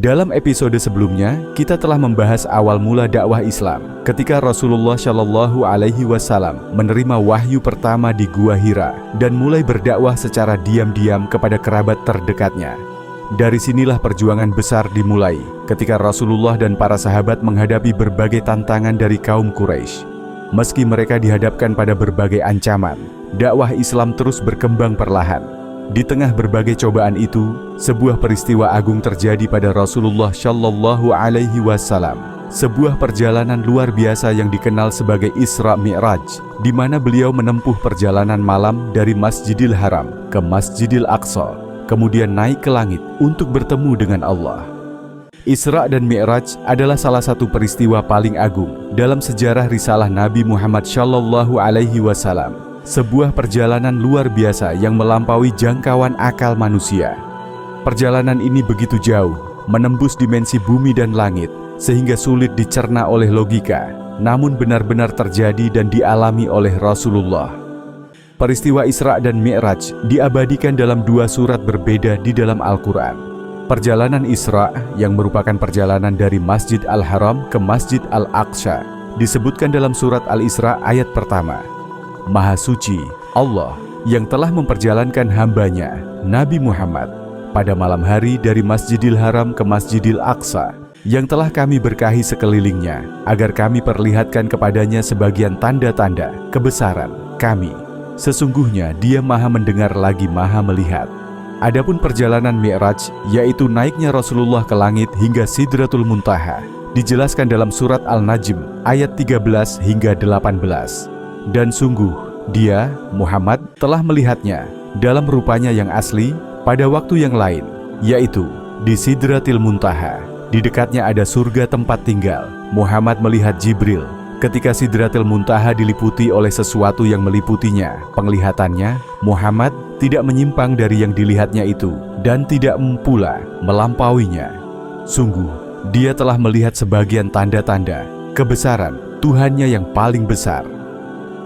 Dalam episode sebelumnya, kita telah membahas awal mula dakwah Islam ketika Rasulullah Shallallahu Alaihi Wasallam menerima wahyu pertama di Gua Hira dan mulai berdakwah secara diam-diam kepada kerabat terdekatnya. Dari sinilah perjuangan besar dimulai ketika Rasulullah dan para sahabat menghadapi berbagai tantangan dari kaum Quraisy. Meski mereka dihadapkan pada berbagai ancaman, dakwah Islam terus berkembang perlahan. Di tengah berbagai cobaan itu, sebuah peristiwa agung terjadi pada Rasulullah Shallallahu Alaihi Wasallam. Sebuah perjalanan luar biasa yang dikenal sebagai Isra Mi'raj, di mana beliau menempuh perjalanan malam dari Masjidil Haram ke Masjidil Aqsa, kemudian naik ke langit untuk bertemu dengan Allah. Isra dan Mi'raj adalah salah satu peristiwa paling agung dalam sejarah risalah Nabi Muhammad Shallallahu Alaihi Wasallam. Sebuah perjalanan luar biasa yang melampaui jangkauan akal manusia. Perjalanan ini begitu jauh, menembus dimensi bumi dan langit, sehingga sulit dicerna oleh logika, namun benar-benar terjadi dan dialami oleh Rasulullah. Peristiwa Isra dan Mi'raj diabadikan dalam dua surat berbeda di dalam Al-Quran. Perjalanan Isra, yang merupakan perjalanan dari Masjid Al-Haram ke Masjid Al-Aqsa, disebutkan dalam surat Al-Isra ayat pertama. Maha suci Allah yang telah memperjalankan hambanya, Nabi Muhammad, pada malam hari dari Masjidil Haram ke Masjidil Aqsa, yang telah kami berkahi sekelilingnya, agar kami perlihatkan kepadanya sebagian tanda-tanda kebesaran kami. Sesungguhnya dia maha mendengar lagi maha melihat. Adapun perjalanan Mi'raj, yaitu naiknya Rasulullah ke langit hingga Sidratul Muntaha, dijelaskan dalam surat Al-Najm ayat 13 hingga 18. Dan sungguh, dia, Muhammad, telah melihatnya dalam rupanya yang asli pada waktu yang lain, yaitu di Sidratil Muntaha. Di dekatnya ada surga tempat tinggal. Muhammad melihat Jibril. Ketika Sidratil Muntaha diliputi oleh sesuatu yang meliputinya, penglihatannya, Muhammad tidak menyimpang dari yang dilihatnya itu dan tidak pula melampauinya. Sungguh, dia telah melihat sebagian tanda-tanda kebesaran Tuhannya yang paling besar.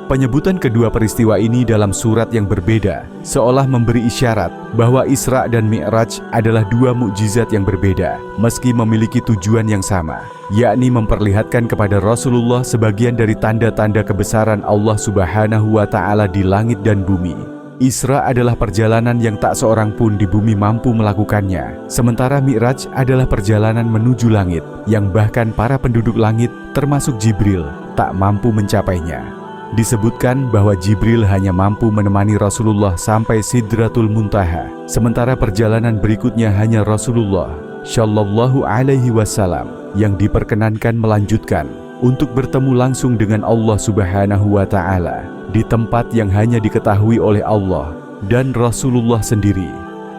Penyebutan kedua peristiwa ini dalam surat yang berbeda seolah memberi isyarat bahwa Isra dan Mi'raj adalah dua mukjizat yang berbeda meski memiliki tujuan yang sama, yakni memperlihatkan kepada Rasulullah sebagian dari tanda-tanda kebesaran Allah Subhanahu wa Ta'ala di langit dan bumi. Isra adalah perjalanan yang tak seorang pun di bumi mampu melakukannya, sementara Mi'raj adalah perjalanan menuju langit yang bahkan para penduduk langit termasuk Jibril tak mampu mencapainya. Disebutkan bahwa Jibril hanya mampu menemani Rasulullah sampai Sidratul Muntaha, sementara perjalanan berikutnya hanya Rasulullah Shallallahu Alaihi Wasallam yang diperkenankan melanjutkan untuk bertemu langsung dengan Allah Subhanahu wa Ta'ala di tempat yang hanya diketahui oleh Allah dan Rasulullah sendiri.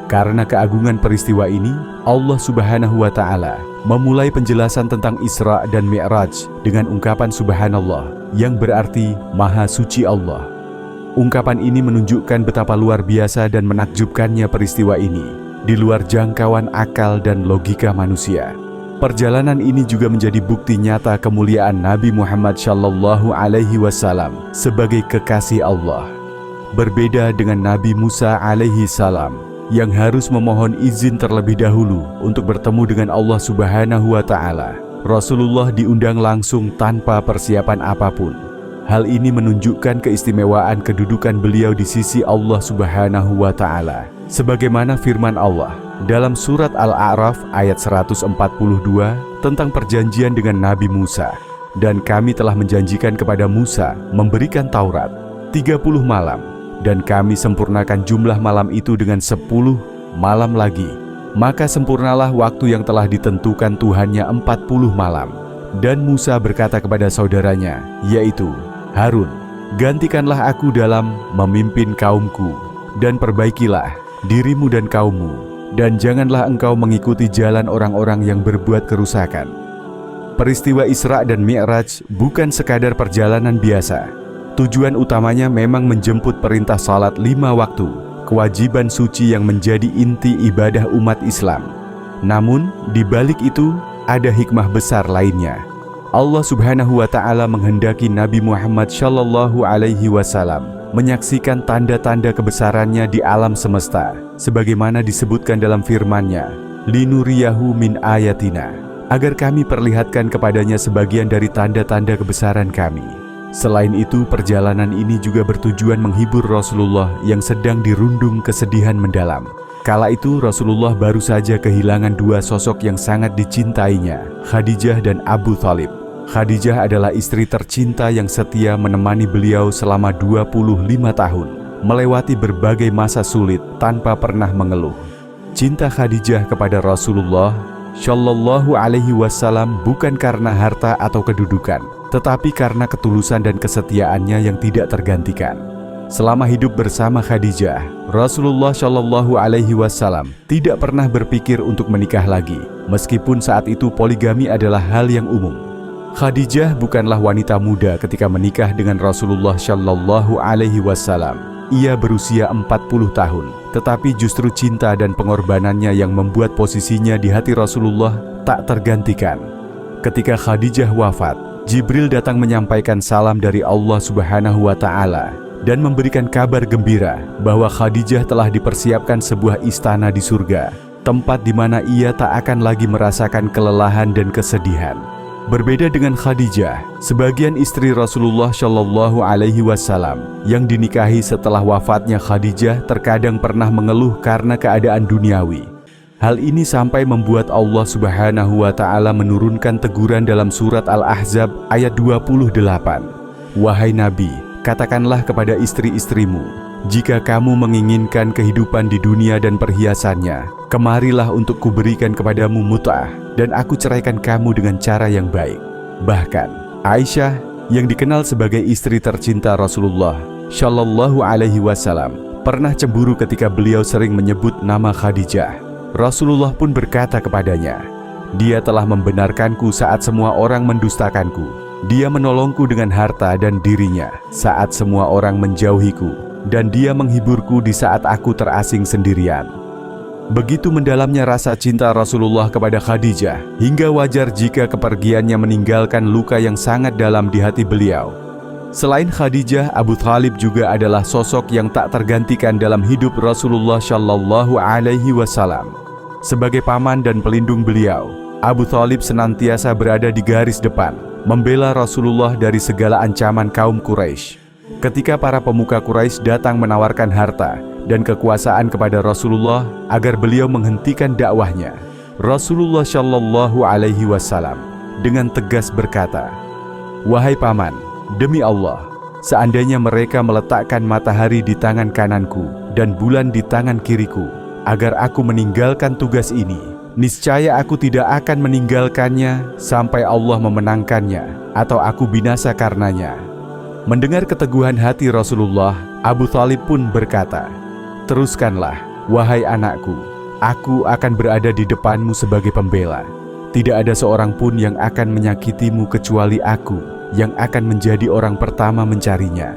Karena keagungan peristiwa ini, Allah Subhanahu wa Ta'ala memulai penjelasan tentang Isra dan Mi'raj dengan ungkapan Subhanallah, yang berarti Maha Suci Allah. Ungkapan ini menunjukkan betapa luar biasa dan menakjubkannya peristiwa ini, di luar jangkauan akal dan logika manusia. Perjalanan ini juga menjadi bukti nyata kemuliaan Nabi Muhammad Shallallahu Alaihi Wasallam sebagai kekasih Allah. Berbeda dengan Nabi Musa alaihi salam, yang harus memohon izin terlebih dahulu untuk bertemu dengan Allah Subhanahu wa Ta'ala, Rasulullah diundang langsung tanpa persiapan apapun. Hal ini menunjukkan keistimewaan kedudukan beliau di sisi Allah Subhanahu wa Ta'ala, sebagaimana firman Allah dalam surat Al-A'raf ayat 142 tentang perjanjian dengan Nabi Musa. Dan kami telah menjanjikan kepada Musa memberikan Taurat 30 malam, dan kami sempurnakan jumlah malam itu dengan 10 malam lagi. Maka sempurnalah waktu yang telah ditentukan Tuhannya 40 malam. Dan Musa berkata kepada saudaranya, yaitu Harun, gantikanlah aku dalam memimpin kaumku, dan perbaikilah dirimu dan kaummu, dan janganlah engkau mengikuti jalan orang-orang yang berbuat kerusakan. Peristiwa Isra dan Mi'raj bukan sekadar perjalanan biasa. Tujuan utamanya memang menjemput perintah salat 5 waktu, kewajiban suci yang menjadi inti ibadah umat Islam. Namun, di balik itu ada hikmah besar lainnya. Allah Subhanahu wa Ta'ala menghendaki Nabi Muhammad Shallallahu Alaihi Wasallam menyaksikan tanda-tanda kebesarannya di alam semesta, sebagaimana disebutkan dalam firman-Nya, linuriyahu min ayatina, agar kami perlihatkan kepadanya sebagian dari tanda-tanda kebesaran kami. Selain itu, perjalanan ini juga bertujuan menghibur Rasulullah yang sedang dirundung kesedihan mendalam. Kala itu Rasulullah baru saja kehilangan dua sosok yang sangat dicintainya, Khadijah dan Abu Thalib. Khadijah adalah istri tercinta yang setia menemani beliau selama 25 tahun, melewati berbagai masa sulit tanpa pernah mengeluh. Cinta Khadijah kepada Rasulullah Shallallahu Alaihi Wasallam bukan karena harta atau kedudukan, tetapi karena ketulusan dan kesetiaannya yang tidak tergantikan. Selama hidup bersama Khadijah, Rasulullah Shallallahu Alaihi Wasallam tidak pernah berpikir untuk menikah lagi, meskipun saat itu poligami adalah hal yang umum. Khadijah bukanlah wanita muda ketika menikah dengan Rasulullah Shallallahu Alaihi Wasallam. Ia berusia 40 tahun, tetapi justru cinta dan pengorbanannya yang membuat posisinya di hati Rasulullah tak tergantikan. Ketika Khadijah wafat, Jibril datang menyampaikan salam dari Allah Subhanahu wa Ta'ala dan memberikan kabar gembira bahwa Khadijah telah dipersiapkan sebuah istana di surga, tempat di mana ia tak akan lagi merasakan kelelahan dan kesedihan. Berbeda dengan Khadijah, sebagian istri Rasulullah Shallallahu Alaihi Wasallam yang dinikahi setelah wafatnya Khadijah terkadang pernah mengeluh karena keadaan duniawi. Hal ini sampai membuat Allah Subhanahu wa Ta'ala menurunkan teguran dalam surat Al-Ahzab ayat 28. Wahai Nabi, katakanlah kepada istri-istrimu, jika kamu menginginkan kehidupan di dunia dan perhiasannya, kemarilah untuk kuberikan kepadamu mut'ah, dan aku ceraikan kamu dengan cara yang baik. Bahkan, Aisyah yang dikenal sebagai istri tercinta Rasulullah Shallallahu Alaihi Wasallam pernah cemburu ketika beliau sering menyebut nama Khadijah. Rasulullah pun berkata kepadanya, "Dia telah membenarkanku saat semua orang mendustakanku. Dia menolongku dengan harta dan dirinya saat semua orang menjauhiku, dan dia menghiburku di saat aku terasing sendirian." Begitu mendalamnya rasa cinta Rasulullah kepada Khadijah, hingga wajar jika kepergiannya meninggalkan luka yang sangat dalam di hati beliau. Selain Khadijah, Abu Thalib juga adalah sosok yang tak tergantikan dalam hidup Rasulullah Shallallahu Alaihi Wasallam. Sebagai paman dan pelindung beliau, Abu Thalib senantiasa berada di garis depan, membela Rasulullah dari segala ancaman kaum Quraisy. Ketika para pemuka Quraisy datang menawarkan harta dan kekuasaan kepada Rasulullah agar beliau menghentikan dakwahnya, Rasulullah Shallallahu Alaihi Wasallam dengan tegas berkata, "Wahai paman, demi Allah, seandainya mereka meletakkan matahari di tangan kananku dan bulan di tangan kiriku, agar aku meninggalkan tugas ini, niscaya aku tidak akan meninggalkannya sampai Allah memenangkannya atau aku binasa karenanya." Mendengar keteguhan hati Rasulullah, Abu Thalib pun berkata, "Teruskanlah, wahai anakku, aku akan berada di depanmu sebagai pembela. Tidak ada seorang pun yang akan menyakitimu kecuali aku, yang akan menjadi orang pertama mencarinya."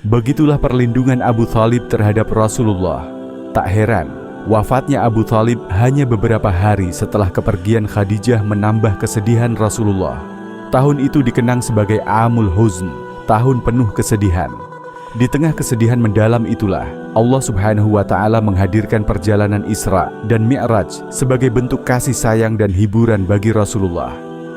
Begitulah perlindungan Abu Thalib terhadap Rasulullah. Tak heran, wafatnya Abu Thalib hanya beberapa hari setelah kepergian Khadijah menambah kesedihan Rasulullah. Tahun itu dikenang sebagai Amul Huzn, tahun penuh kesedihan. Di tengah kesedihan mendalam itulah Allah Subhanahu wa Ta'ala menghadirkan perjalanan Isra dan Mi'raj sebagai bentuk kasih sayang dan hiburan bagi Rasulullah.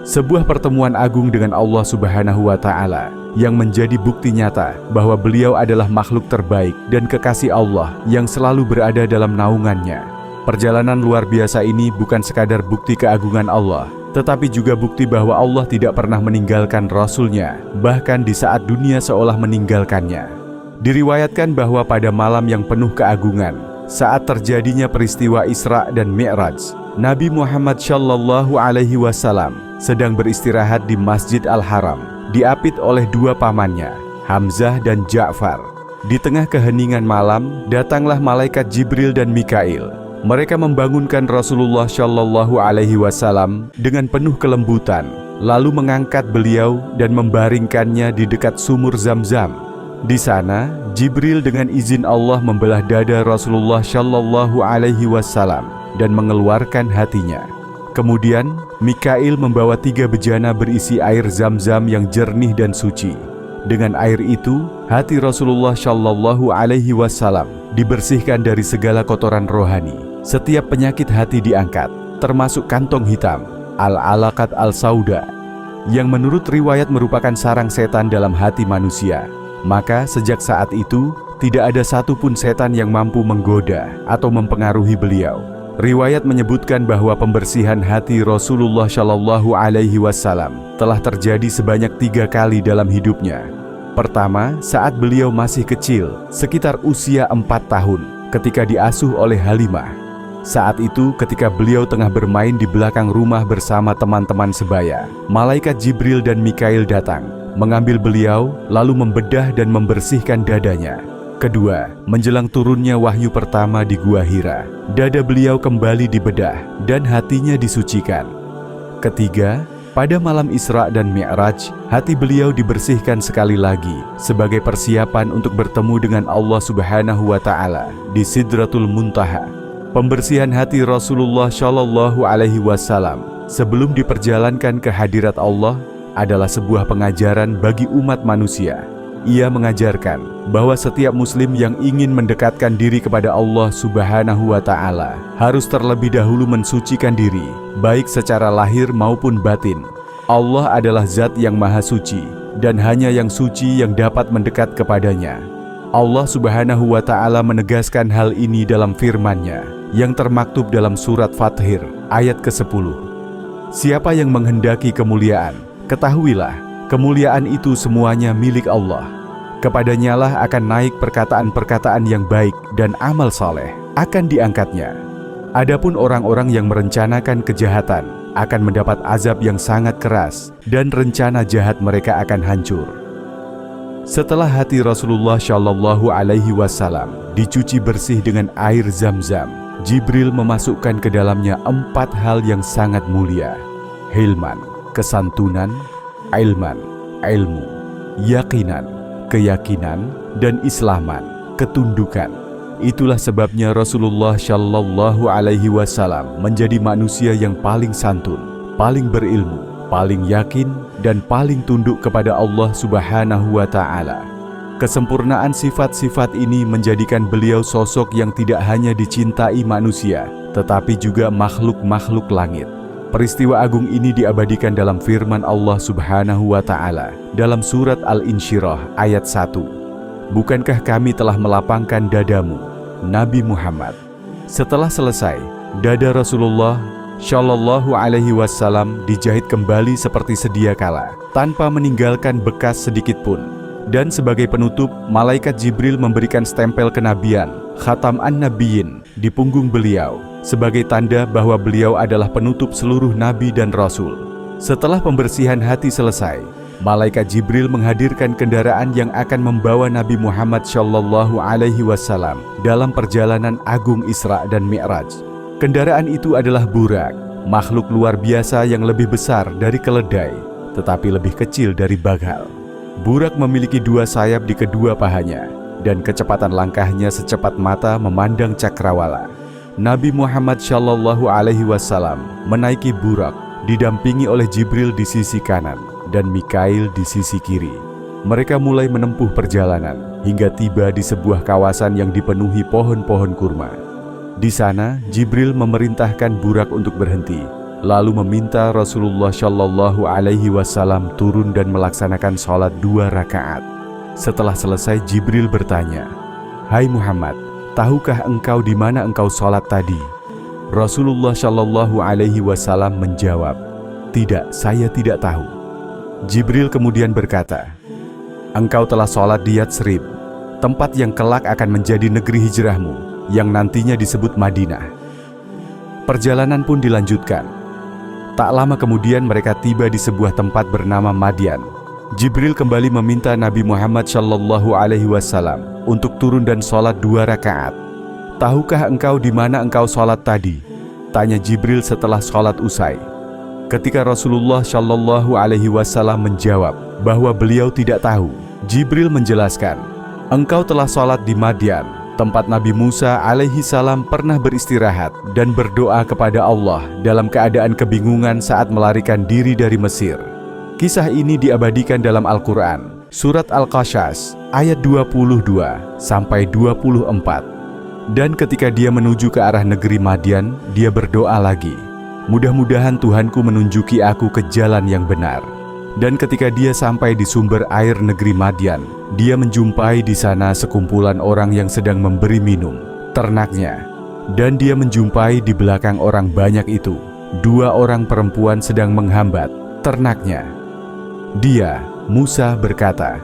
Sebuah pertemuan agung dengan Allah Subhanahu wa Ta'ala yang menjadi bukti nyata bahwa beliau adalah makhluk terbaik dan kekasih Allah yang selalu berada dalam naungannya. Perjalanan luar biasa ini bukan sekadar bukti keagungan Allah, tetapi juga bukti bahwa Allah tidak pernah meninggalkan Rasul-Nya, bahkan di saat dunia seolah meninggalkannya. Diriwayatkan bahwa pada malam yang penuh keagungan, saat terjadinya peristiwa Isra dan Mi'raj, Nabi Muhammad Shallallahu Alaihi Wasallam sedang beristirahat di Masjid Al-Haram, diapit oleh dua pamannya, Hamzah dan Ja'far. Di tengah keheningan malam, datanglah malaikat Jibril dan Mikail. Mereka membangunkan Rasulullah Shallallahu Alaihi Wasallam dengan penuh kelembutan, lalu mengangkat beliau dan membaringkannya di dekat sumur Zam-Zam. Di sana, Jibril dengan izin Allah membelah dada Rasulullah Shallallahu Alaihi Wasallam dan mengeluarkan hatinya. Kemudian, Mikail membawa 3 bejana berisi air Zam-Zam yang jernih dan suci. Dengan air itu, hati Rasulullah Shallallahu Alaihi Wasallam dibersihkan dari segala kotoran rohani. Setiap penyakit hati diangkat, termasuk kantong hitam, al-alaqat al-sauda, yang menurut riwayat merupakan sarang setan dalam hati manusia. Maka sejak saat itu, tidak ada satupun setan yang mampu menggoda atau mempengaruhi beliau. Riwayat menyebutkan bahwa pembersihan hati Rasulullah Shallallahu Alaihi Wasallam telah terjadi sebanyak 3 kali dalam hidupnya. Pertama, saat beliau masih kecil, sekitar usia 4 tahun, ketika diasuh oleh Halimah. Saat itu, ketika beliau tengah bermain di belakang rumah bersama teman-teman sebaya, malaikat Jibril dan Mikail datang, mengambil beliau, lalu membedah dan membersihkan dadanya. Kedua, menjelang turunnya wahyu pertama di Gua Hira, dada beliau kembali dibedah dan hatinya disucikan. Ketiga, pada malam Isra dan Mi'raj, hati beliau dibersihkan sekali lagi sebagai persiapan untuk bertemu dengan Allah Subhanahu wa Ta'ala di Sidratul Muntaha. Pembersihan hati Rasulullah Shallallahu Alaihi Wasallam sebelum diperjalankan ke hadirat Allah adalah sebuah pengajaran bagi umat manusia. Ia mengajarkan bahwa setiap muslim yang ingin mendekatkan diri kepada Allah Subhanahu wa Ta'ala harus terlebih dahulu mensucikan diri, baik secara lahir maupun batin. Allah adalah zat yang maha suci, dan hanya yang suci yang dapat mendekat kepadanya. Allah Subhanahu wa Ta'ala menegaskan hal ini dalam firman-Nya yang termaktub dalam surat Fathir ayat ke-10. Siapa yang menghendaki kemuliaan, ketahuilah, kemuliaan itu semuanya milik Allah. Kepadanya lah akan naik perkataan-perkataan yang baik dan amal saleh akan diangkatnya. Adapun orang-orang yang merencanakan kejahatan akan mendapat azab yang sangat keras dan rencana jahat mereka akan hancur. Setelah hati Rasulullah Shallallahu Alaihi Wasallam dicuci bersih dengan air Zam-Zam, Jibril memasukkan ke dalamnya 4 hal yang sangat mulia: hilman, kesantunan; ilman, ilmu; yakinan, keyakinan; dan islaman, ketundukan. Itulah sebabnya Rasulullah Shallallahu Alaihi Wasallam menjadi manusia yang paling santun, paling berilmu, paling yakin, dan paling tunduk kepada Allah Subhanahu wa Ta'ala. Kesempurnaan sifat-sifat ini menjadikan beliau sosok yang tidak hanya dicintai manusia, tetapi juga makhluk-makhluk langit. Peristiwa agung ini diabadikan dalam firman Allah Subhanahu wa Ta'ala dalam surat Al-Insyirah ayat 1. Bukankah kami telah melapangkan dadamu, Nabi Muhammad? Setelah selesai, dada Rasulullah Shallallahu Alaihi Wasallam dijahit kembali seperti sedia kala, tanpa meninggalkan bekas sedikit pun. Dan sebagai penutup, malaikat Jibril memberikan stempel kenabian, Khatam an-Nabiyyin, di punggung beliau, sebagai tanda bahwa beliau adalah penutup seluruh nabi dan rasul. Setelah pembersihan hati selesai, malaikat Jibril menghadirkan kendaraan yang akan membawa Nabi Muhammad Shallallahu Alaihi Wasallam dalam perjalanan agung Isra dan Mi'raj. Kendaraan itu adalah burak, makhluk luar biasa yang lebih besar dari keledai, tetapi lebih kecil dari bagal. Burak memiliki 2 sayap di kedua pahanya, dan kecepatan langkahnya secepat mata memandang cakrawala. Nabi Muhammad Shallallahu Alaihi Wasallam menaiki burak, didampingi oleh Jibril di sisi kanan dan Mikail di sisi kiri. Mereka mulai menempuh perjalanan hingga tiba di sebuah kawasan yang dipenuhi pohon-pohon kurma. Di sana, Jibril memerintahkan burak untuk berhenti, lalu meminta Rasulullah Shallallahu Alaihi Wasallam turun dan melaksanakan sholat 2 rakaat. Setelah selesai, Jibril bertanya, "Hai Muhammad, tahukah engkau di mana engkau sholat tadi?" Rasulullah Shallallahu Alaihi Wasallam menjawab, "Tidak, saya tidak tahu." Jibril kemudian berkata, "Engkau telah sholat di Yatsrib, tempat yang kelak akan menjadi negeri hijrahmu, yang nantinya disebut Madinah." Perjalanan pun dilanjutkan. Tak lama kemudian mereka tiba di sebuah tempat bernama Madian. Jibril kembali meminta Nabi Muhammad Shallallahu Alaihi Wasallam untuk turun dan sholat 2 rakaat. "Tahukah engkau di mana engkau sholat tadi?" tanya Jibril setelah sholat usai. Ketika Rasulullah Shallallahu Alaihi Wasallam menjawab bahwa beliau tidak tahu, Jibril menjelaskan, "Engkau telah sholat di Madian, tempat Nabi Musa alaihi salam pernah beristirahat dan berdoa kepada Allah dalam keadaan kebingungan saat melarikan diri dari Mesir." Kisah ini diabadikan dalam Al-Quran, surat Al-Qasas, ayat 22-24. Dan ketika dia menuju ke arah negeri Madian, dia berdoa lagi, Mudah-mudahan Tuhanku menunjuki aku ke jalan yang benar." Dan ketika dia sampai di sumber air negeri Madian, dia menjumpai di sana sekumpulan orang yang sedang memberi minum ternaknya. Dan dia menjumpai di belakang orang banyak itu 2 orang perempuan sedang menghambat ternaknya. Dia, Musa, berkata,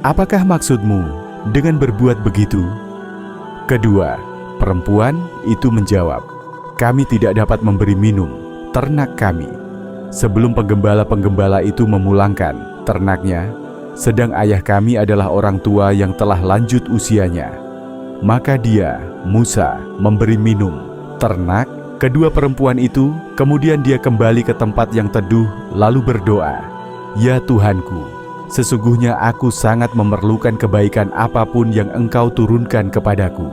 "Apakah maksudmu dengan berbuat begitu?" Kedua perempuan itu menjawab, "Kami tidak dapat memberi minum ternak kami sebelum penggembala-penggembala itu memulangkan ternaknya, sedang ayah kami adalah orang tua yang telah lanjut usianya." Maka dia, Musa, memberi minum ternak kedua perempuan itu. Kemudian dia kembali ke tempat yang teduh lalu berdoa, "Ya Tuhanku, sesungguhnya aku sangat memerlukan kebaikan apapun yang Engkau turunkan kepadaku."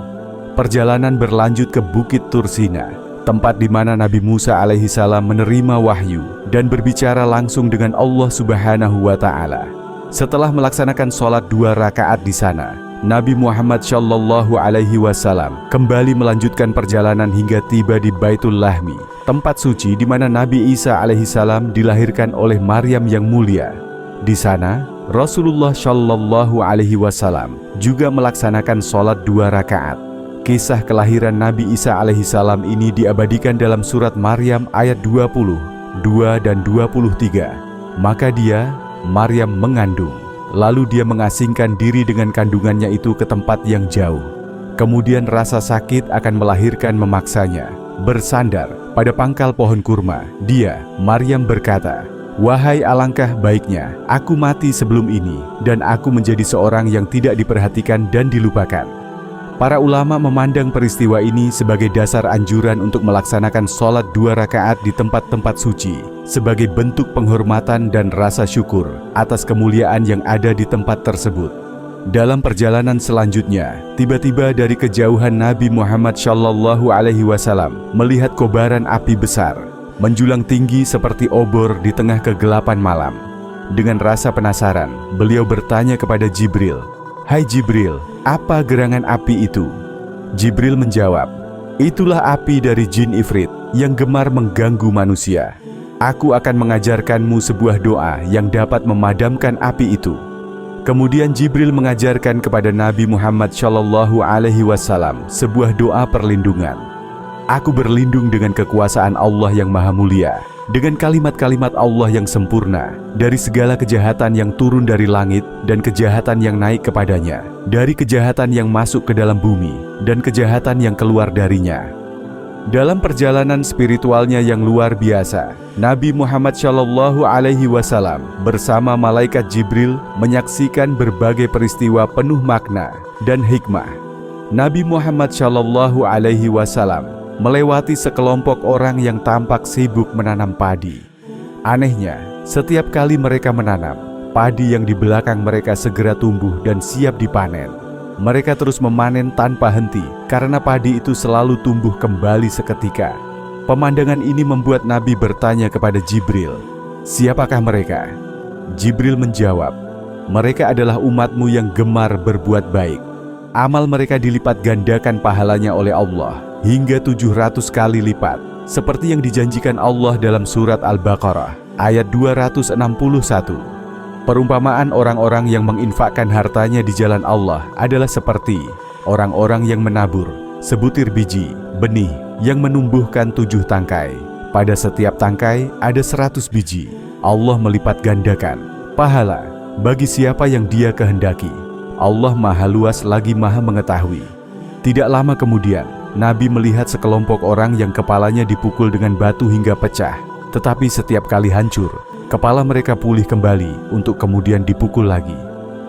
Perjalanan berlanjut ke Bukit Tursina, tempat di mana Nabi Musa alaihissalam menerima wahyu dan berbicara langsung dengan Allah Subhanahu wa Ta'ala. Setelah melaksanakan sholat 2 rakaat di sana, Nabi Muhammad Shallallahu Alaihi Wasallam kembali melanjutkan perjalanan hingga tiba di Baitul Lahmi, tempat suci di mana Nabi Isa alaihissalam dilahirkan oleh Maryam yang mulia. Di sana, Rasulullah Shallallahu Alaihi Wasallam juga melaksanakan sholat 2 rakaat. Kisah kelahiran Nabi Isa alaihissalam ini diabadikan dalam surat Maryam ayat 22 dan 23. Maka dia, Maryam, mengandung. Lalu dia mengasingkan diri dengan kandungannya itu ke tempat yang jauh. Kemudian rasa sakit akan melahirkan memaksanya bersandar pada pangkal pohon kurma. Dia, Maryam, berkata, "Wahai, alangkah baiknya aku mati sebelum ini dan aku menjadi seorang yang tidak diperhatikan dan dilupakan." Para ulama memandang peristiwa ini sebagai dasar anjuran untuk melaksanakan sholat 2 rakaat di tempat-tempat suci sebagai bentuk penghormatan dan rasa syukur atas kemuliaan yang ada di tempat tersebut. Dalam perjalanan selanjutnya, tiba-tiba dari kejauhan Nabi Muhammad Shallallahu Alaihi Wasallam melihat kobaran api besar menjulang tinggi seperti obor di tengah kegelapan malam. Dengan rasa penasaran, beliau bertanya kepada Jibril, "Hai Jibril, apa gerangan api itu?" Jibril menjawab, "Itulah api dari jin ifrit yang gemar mengganggu manusia. Aku akan mengajarkanmu sebuah doa yang dapat memadamkan api itu." Kemudian Jibril mengajarkan kepada Nabi Muhammad Shallallahu Alaihi Wasallam sebuah doa perlindungan. "Aku berlindung dengan kekuasaan Allah yang Maha Mulia, dengan kalimat-kalimat Allah yang sempurna, dari segala kejahatan yang turun dari langit dan kejahatan yang naik kepadanya, dari kejahatan yang masuk ke dalam bumi dan kejahatan yang keluar darinya." Dalam perjalanan spiritualnya yang luar biasa, Nabi Muhammad Shallallahu Alaihi Wasallam bersama malaikat Jibril menyaksikan berbagai peristiwa penuh makna dan hikmah. Nabi Muhammad Shallallahu Alaihi Wasallam melewati sekelompok orang yang tampak sibuk menanam padi. Anehnya, setiap kali mereka menanam, padi yang di belakang mereka segera tumbuh dan siap dipanen. Mereka terus memanen tanpa henti karena padi itu selalu tumbuh kembali seketika. Pemandangan ini membuat Nabi bertanya kepada Jibril, "Siapakah mereka?" Jibril menjawab, "Mereka adalah umatmu yang gemar berbuat baik. Amal mereka dilipat gandakan pahalanya oleh Allah hingga 700 kali lipat, seperti yang dijanjikan Allah dalam surat Al-Baqarah ayat 261. Perumpamaan orang-orang yang menginfakkan hartanya di jalan Allah adalah seperti orang-orang yang menabur sebutir biji benih yang menumbuhkan 7 tangkai. Pada setiap tangkai ada 100 biji. Allah melipat gandakan pahala bagi siapa yang Dia kehendaki. Allah Maha Luas lagi Maha Mengetahui." Tidak lama kemudian, Nabi melihat sekelompok orang yang kepalanya dipukul dengan batu hingga pecah, tetapi setiap kali hancur, kepala mereka pulih kembali untuk kemudian dipukul lagi.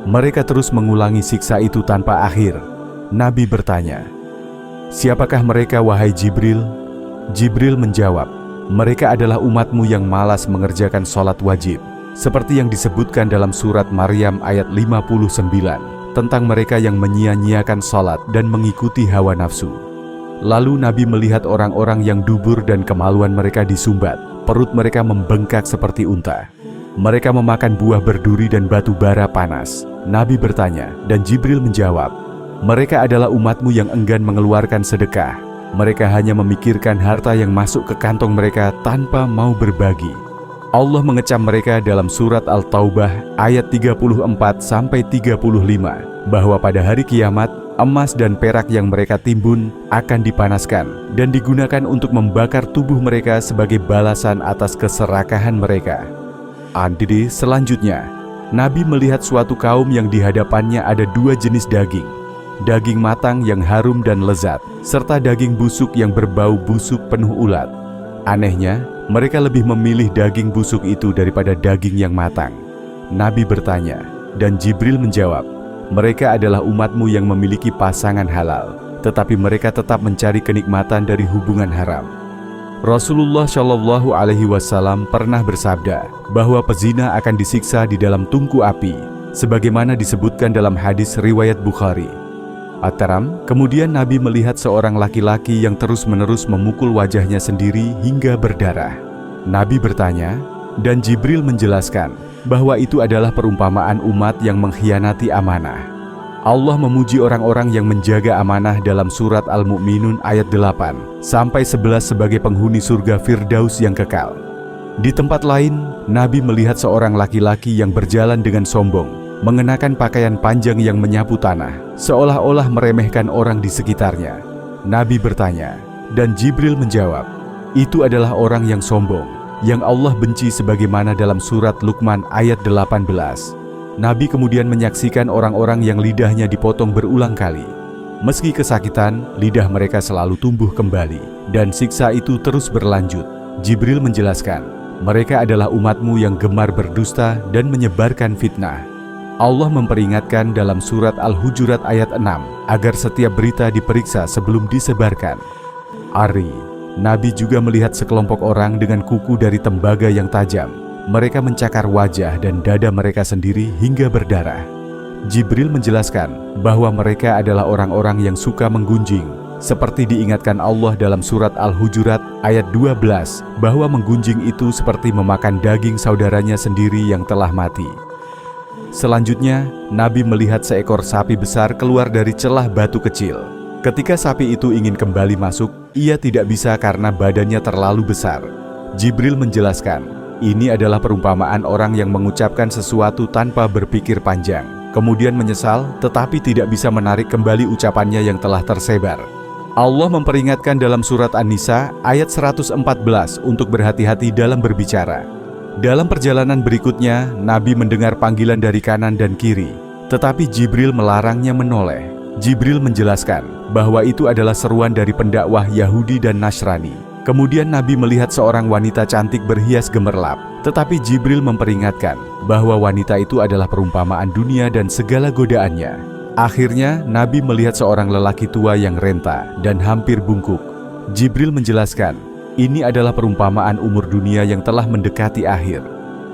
Mereka terus mengulangi siksa itu tanpa akhir. Nabi bertanya, "Siapakah mereka, wahai Jibril?" Jibril menjawab, "Mereka adalah umatmu yang malas mengerjakan sholat wajib, seperti yang disebutkan dalam surat Maryam ayat 59, tentang mereka yang menyia-nyiakan sholat dan mengikuti hawa nafsu." Lalu Nabi melihat orang-orang yang dubur dan kemaluan mereka disumbat, perut mereka membengkak seperti unta. Mereka memakan buah berduri dan batu bara panas. Nabi bertanya, dan Jibril menjawab, "Mereka adalah umatmu yang enggan mengeluarkan sedekah Mereka hanya memikirkan harta yang masuk ke kantong mereka tanpa mau berbagi. Allah mengecam mereka dalam surat Al-Taubah ayat 34-35 bahwa pada hari kiamat, emas dan perak yang mereka timbun akan dipanaskan dan digunakan untuk membakar tubuh mereka sebagai balasan atas keserakahan mereka. Jadi selanjutnya, Nabi melihat suatu kaum yang di hadapannya ada dua jenis daging. Daging matang yang harum dan lezat, serta daging busuk yang berbau busuk penuh ulat. Anehnya, mereka lebih memilih daging busuk itu daripada daging yang matang. Nabi bertanya, dan Jibril menjawab, mereka adalah umatmu yang memiliki pasangan halal, tetapi mereka tetap mencari kenikmatan dari hubungan haram. Rasulullah Shallallahu Alaihi Wasallam pernah bersabda bahwa pezina akan disiksa di dalam tungku api, sebagaimana disebutkan dalam hadis riwayat Bukhari. Kemudian Nabi melihat seorang laki-laki yang terus-menerus memukul wajahnya sendiri hingga berdarah. Nabi bertanya, dan Jibril menjelaskan bahwa itu adalah perumpamaan umat yang mengkhianati amanah. Allah memuji orang-orang yang menjaga amanah dalam surat Al-Mu'minun ayat 8-11 sebagai penghuni surga Firdaus yang kekal. Di tempat lain, Nabi melihat seorang laki-laki yang berjalan dengan sombong, mengenakan pakaian panjang yang menyapu tanah, seolah-olah meremehkan orang di sekitarnya. Nabi bertanya, dan Jibril menjawab, itu adalah orang yang sombong, yang Allah benci sebagaimana dalam surat Luqman ayat 18. Nabi kemudian menyaksikan orang-orang yang lidahnya dipotong berulang kali. Meski kesakitan, lidah mereka selalu tumbuh kembali, dan siksa itu terus berlanjut. Jibril menjelaskan, mereka adalah umatmu yang gemar berdusta dan menyebarkan fitnah. Allah memperingatkan dalam surat Al-Hujurat ayat 6, agar setiap berita diperiksa sebelum disebarkan. Nabi juga melihat sekelompok orang dengan kuku dari tembaga yang tajam. Mereka mencakar wajah dan dada mereka sendiri hingga berdarah. Jibril menjelaskan bahwa mereka adalah orang-orang yang suka menggunjing, seperti diingatkan Allah dalam surat Al-Hujurat ayat 12, bahwa menggunjing itu seperti memakan daging saudaranya sendiri yang telah mati. Selanjutnya, Nabi melihat seekor sapi besar keluar dari celah batu kecil. Ketika sapi itu ingin kembali masuk, ia tidak bisa karena badannya terlalu besar. Jibril menjelaskan, ini adalah perumpamaan orang yang mengucapkan sesuatu tanpa berpikir panjang, kemudian menyesal tetapi tidak bisa menarik kembali ucapannya yang telah tersebar. Allah memperingatkan dalam surat An-Nisa ayat 114 untuk berhati-hati dalam berbicara. Dalam perjalanan berikutnya, Nabi mendengar panggilan dari kanan dan kiri, tetapi Jibril melarangnya menoleh. Jibril menjelaskan bahwa itu adalah seruan dari pendakwah Yahudi dan Nasrani. Kemudian Nabi melihat seorang wanita cantik berhias gemerlap, tetapi Jibril memperingatkan bahwa wanita itu adalah perumpamaan dunia dan segala godaannya. Akhirnya, Nabi melihat seorang lelaki tua yang renta dan hampir bungkuk. Jibril menjelaskan, ini adalah perumpamaan umur dunia yang telah mendekati akhir.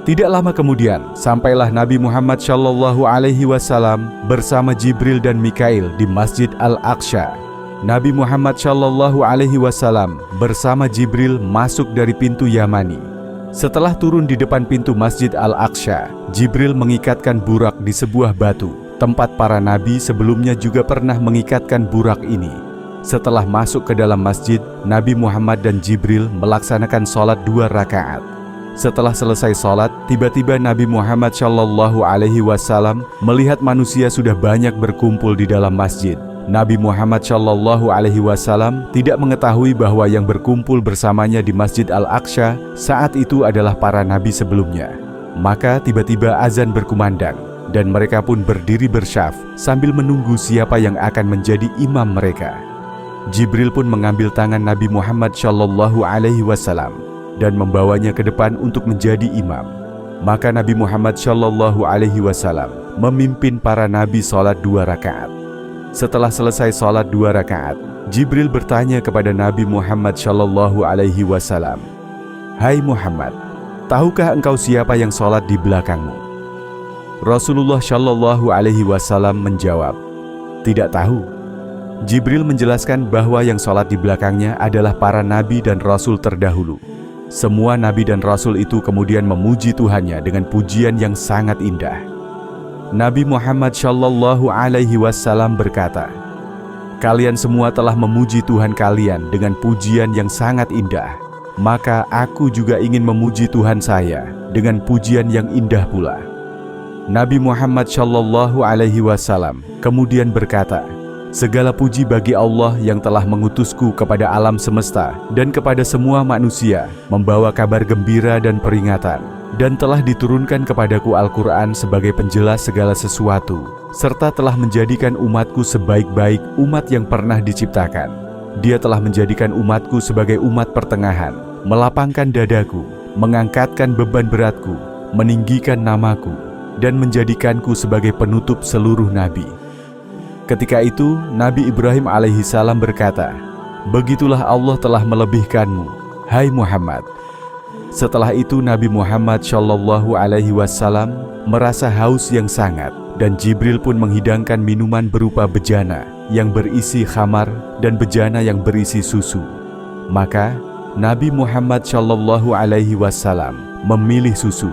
Tidak lama kemudian, sampailah Nabi Muhammad SAW bersama Jibril dan Mikail di Masjid Al-Aqsa. Nabi Muhammad SAW bersama Jibril masuk dari pintu Yamani. Setelah turun di depan pintu Masjid Al-Aqsa, Jibril mengikatkan burak di sebuah batu, tempat para nabi sebelumnya juga pernah mengikatkan burak ini. Setelah masuk ke dalam masjid, Nabi Muhammad dan Jibril melaksanakan sholat 2 rakaat. Setelah selesai sholat, tiba-tiba Nabi Muhammad SAW melihat manusia sudah banyak berkumpul di dalam masjid. Nabi Muhammad SAW tidak mengetahui bahwa yang berkumpul bersamanya di Masjid Al-Aqsa saat itu adalah para nabi sebelumnya. Maka tiba-tiba azan berkumandang, dan mereka pun berdiri bersyaf sambil menunggu siapa yang akan menjadi imam mereka. Jibril pun mengambil tangan Nabi Muhammad SAW dan membawanya ke depan untuk menjadi imam. Maka Nabi Muhammad SAW memimpin para nabi sholat 2 rakaat. Setelah selesai sholat 2 rakaat, Jibril bertanya kepada Nabi Muhammad SAW, "Hai Muhammad, tahukah engkau siapa yang sholat di belakangmu?" Rasulullah SAW menjawab, "Tidak tahu." Jibril menjelaskan bahwa yang sholat di belakangnya adalah para nabi dan rasul terdahulu. Semua nabi dan rasul itu kemudian memuji Tuhannya dengan pujian yang sangat indah. Nabi Muhammad SAW berkata, Kalian semua telah memuji Tuhan kalian dengan pujian yang sangat indah. Maka aku juga ingin memuji Tuhan saya dengan pujian yang indah pula. Nabi Muhammad Shallallahu Alaihi Wasallam kemudian berkata, segala puji bagi Allah yang telah mengutusku kepada alam semesta dan kepada semua manusia, membawa kabar gembira dan peringatan, dan telah diturunkan kepadaku Al-Quran sebagai penjelas segala sesuatu, serta telah menjadikan umatku sebaik-baik umat yang pernah diciptakan. Dia telah menjadikan umatku sebagai umat pertengahan, melapangkan dadaku, mengangkatkan beban beratku, meninggikan namaku, dan menjadikanku sebagai penutup seluruh nabi. Ketika itu, Nabi Ibrahim alaihissalam berkata, begitulah Allah telah melebihkanmu, hai Muhammad. Setelah itu Nabi Muhammad Shallallahu Alaihi Wasallam merasa haus yang sangat, dan Jibril pun menghidangkan minuman berupa bejana yang berisi khamar dan bejana yang berisi susu. Maka Nabi Muhammad Shallallahu Alaihi Wasallam memilih susu.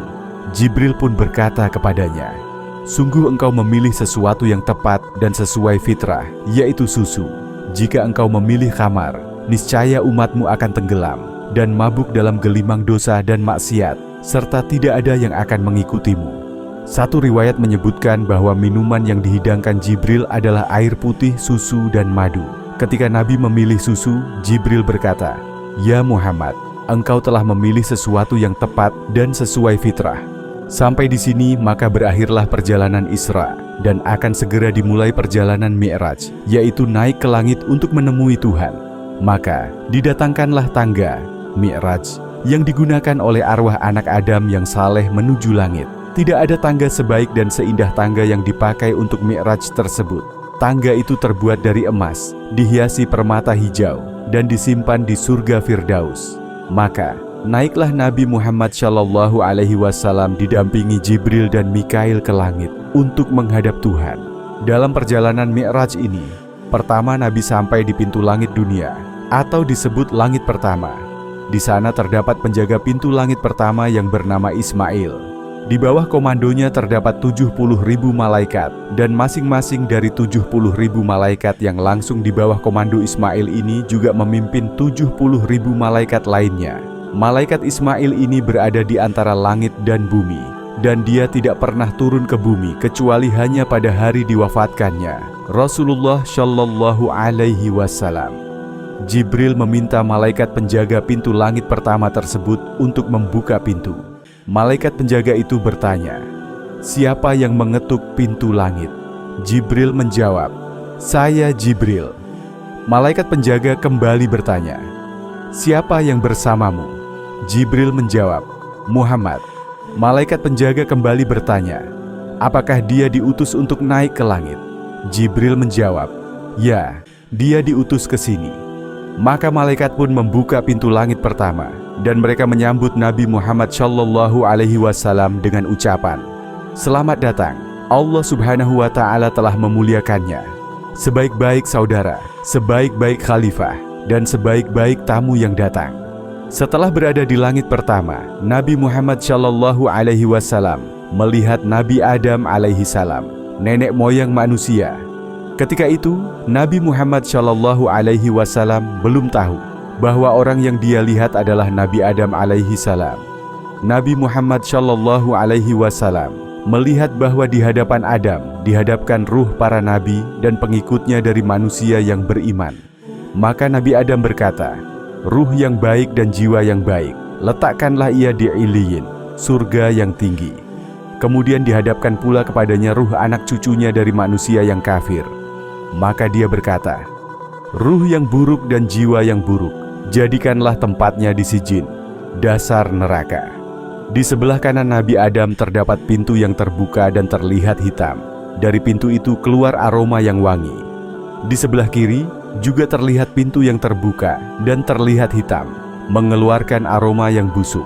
Jibril pun berkata kepadanya, sungguh engkau memilih sesuatu yang tepat dan sesuai fitrah, yaitu susu. Jika engkau memilih khamar, niscaya umatmu akan tenggelam dan mabuk dalam gelimang dosa dan maksiat, serta tidak ada yang akan mengikutimu. Satu riwayat menyebutkan bahwa minuman yang dihidangkan Jibril adalah air putih, susu, dan madu. Ketika Nabi memilih susu, Jibril berkata, ya Muhammad, engkau telah memilih sesuatu yang tepat dan sesuai fitrah. Sampai di sini maka berakhirlah perjalanan Isra, dan akan segera dimulai perjalanan Mi'raj, yaitu naik ke langit untuk menemui Tuhan. Maka didatangkanlah tangga Mi'raj yang digunakan oleh arwah anak Adam yang saleh menuju langit. Tidak ada tangga sebaik dan seindah tangga yang dipakai untuk Mi'raj tersebut. Tangga itu terbuat dari emas, dihiasi permata hijau, dan disimpan di surga Firdaus. Maka naiklah Nabi Muhammad Shallallahu Alaihi Wasallam didampingi Jibril dan Mikail ke langit untuk menghadap Tuhan. Dalam perjalanan Mi'raj ini, pertama Nabi sampai di pintu langit dunia, atau disebut langit pertama. Di sana terdapat penjaga pintu langit pertama yang bernama Ismail. Di bawah komandonya terdapat 70.000 malaikat, dan masing-masing dari 70.000 malaikat yang langsung di bawah komando Ismail ini juga memimpin 70.000 malaikat lainnya. Malaikat Ismail ini berada di antara langit dan bumi, dan dia tidak pernah turun ke bumi kecuali hanya pada hari diwafatkannya Rasulullah Shallallahu Alaihi Wasallam. Jibril meminta malaikat penjaga pintu langit pertama tersebut untuk membuka pintu. Malaikat penjaga itu bertanya, siapa yang mengetuk pintu langit? Jibril menjawab, saya Jibril. Malaikat penjaga kembali bertanya, siapa yang bersamamu? Jibril menjawab, Muhammad. Malaikat penjaga kembali bertanya, apakah dia diutus untuk naik ke langit? Jibril menjawab, ya, dia diutus ke sini. Maka malaikat pun membuka pintu langit pertama, dan mereka menyambut Nabi Muhammad Shallallahu Alaihi Wasallam dengan ucapan, selamat datang, Allah Subhanahu Wa Ta'ala telah memuliakannya. Sebaik-baik saudara, sebaik-baik khalifah, dan sebaik-baik tamu yang datang. Setelah berada di langit pertama, Nabi Muhammad Shallallahu Alaihi Wasallam melihat Nabi Adam alaihi salam, nenek moyang manusia. Ketika itu, Nabi Muhammad Shallallahu Alaihi Wasallam belum tahu bahwa orang yang dia lihat adalah Nabi Adam alaihi salam. Nabi Muhammad Shallallahu Alaihi Wasallam melihat bahwa di hadapan Adam dihadapkan ruh para nabi dan pengikutnya dari manusia yang beriman. Maka Nabi Adam berkata, ruh yang baik dan jiwa yang baik, letakkanlah ia di Iliyin, surga yang tinggi. Kemudian dihadapkan pula kepadanya ruh anak cucunya dari manusia yang kafir. Maka dia berkata, ruh yang buruk dan jiwa yang buruk, jadikanlah tempatnya di Sijin, dasar neraka. Di sebelah kanan Nabi Adam terdapat pintu yang terbuka dan terlihat hitam. Dari pintu itu keluar aroma yang wangi. Di sebelah kiri juga terlihat pintu yang terbuka dan terlihat hitam, mengeluarkan aroma yang busuk.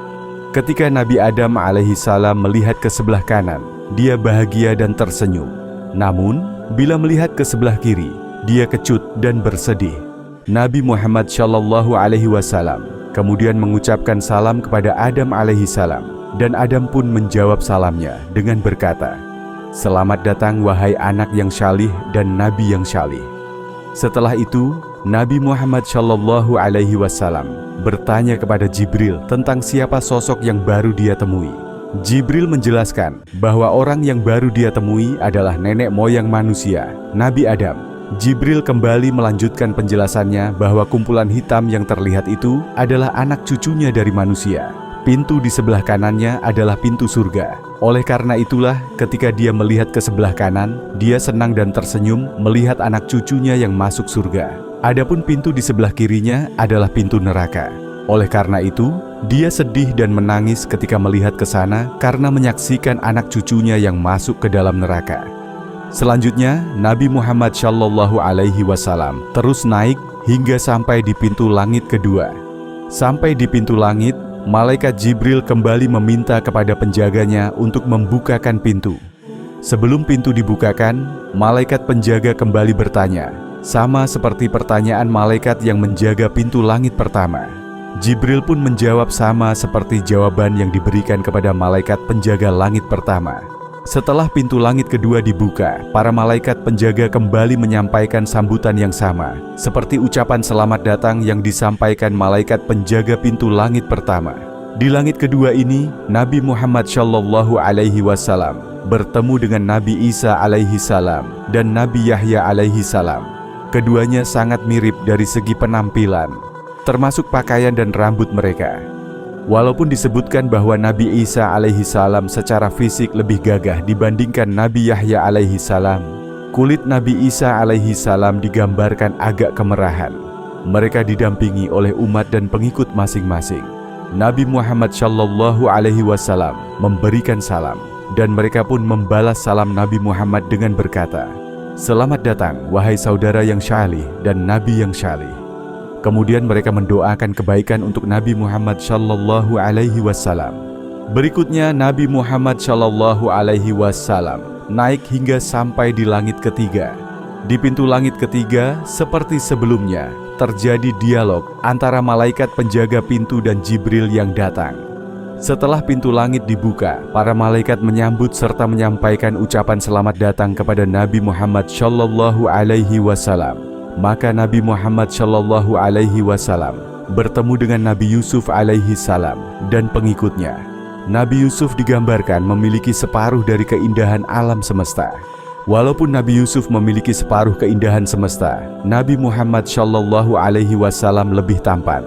Ketika Nabi Adam alaihi salam melihat ke sebelah kanan, dia bahagia dan tersenyum. Namun, bila melihat ke sebelah kiri, dia kecut dan bersedih. Nabi Muhammad Shallallahu Alaihi Wasallam kemudian mengucapkan salam kepada Adam alaihi salam, dan Adam pun menjawab salamnya dengan berkata, selamat datang wahai anak yang syalih dan nabi yang syalih. Setelah itu, Nabi Muhammad Shallallahu Alaihi Wasallam bertanya kepada Jibril tentang siapa sosok yang baru dia temui. Jibril menjelaskan bahwa orang yang baru dia temui adalah nenek moyang manusia, Nabi Adam. Jibril kembali melanjutkan penjelasannya bahwa kumpulan hitam yang terlihat itu adalah anak cucunya dari manusia. Pintu di sebelah kanannya adalah pintu surga. Oleh karena itulah, ketika dia melihat ke sebelah kanan, dia senang dan tersenyum melihat anak cucunya yang masuk surga. Adapun pintu di sebelah kirinya adalah pintu neraka. Oleh karena itu, dia sedih dan menangis ketika melihat ke sana karena menyaksikan anak cucunya yang masuk ke dalam neraka. Selanjutnya, Nabi Muhammad Shallallahu Alaihi Wasallam terus naik hingga sampai di pintu langit kedua. Sampai di pintu langit, malaikat Jibril kembali meminta kepada penjaganya untuk membukakan pintu. Sebelum pintu dibukakan, malaikat penjaga kembali bertanya, sama seperti pertanyaan malaikat yang menjaga pintu langit pertama. Jibril pun menjawab sama seperti jawaban yang diberikan kepada malaikat penjaga langit pertama. Setelah pintu langit kedua dibuka, para malaikat penjaga kembali menyampaikan sambutan yang sama, seperti ucapan selamat datang yang disampaikan malaikat penjaga pintu langit pertama. Di langit kedua ini, Nabi Muhammad Shallallahu Alaihi Wasallam bertemu dengan Nabi Isa alaihi salam dan Nabi Yahya alaihi salam. Keduanya sangat mirip dari segi penampilan, termasuk pakaian dan rambut mereka. Walaupun disebutkan bahwa Nabi Isa alaihi salam secara fisik lebih gagah dibandingkan Nabi Yahya alaihi salam, kulit Nabi Isa alaihi salam digambarkan agak kemerahan. Mereka didampingi oleh umat dan pengikut masing-masing. Nabi Muhammad Shallallahu Alaihi Wasallam memberikan salam, dan mereka pun membalas salam Nabi Muhammad dengan berkata, "Selamat datang, wahai saudara yang syalih dan Nabi yang syalih." Kemudian mereka mendoakan kebaikan untuk Nabi Muhammad Shallallahu Alaihi Wasallam. Berikutnya Nabi Muhammad Shallallahu Alaihi Wasallam naik hingga sampai di langit ketiga. Di pintu langit ketiga, seperti sebelumnya, terjadi dialog antara malaikat penjaga pintu dan Jibril yang datang. Setelah pintu langit dibuka, para malaikat menyambut serta menyampaikan ucapan selamat datang kepada Nabi Muhammad Shallallahu Alaihi Wasallam. Maka Nabi Muhammad Shallallahu Alaihi Wasallam bertemu dengan Nabi Yusuf alaihi salam dan pengikutnya. Nabi Yusuf digambarkan memiliki separuh dari keindahan alam semesta. Walaupun Nabi Yusuf memiliki separuh keindahan semesta, Nabi Muhammad Shallallahu Alaihi Wasallam lebih tampan.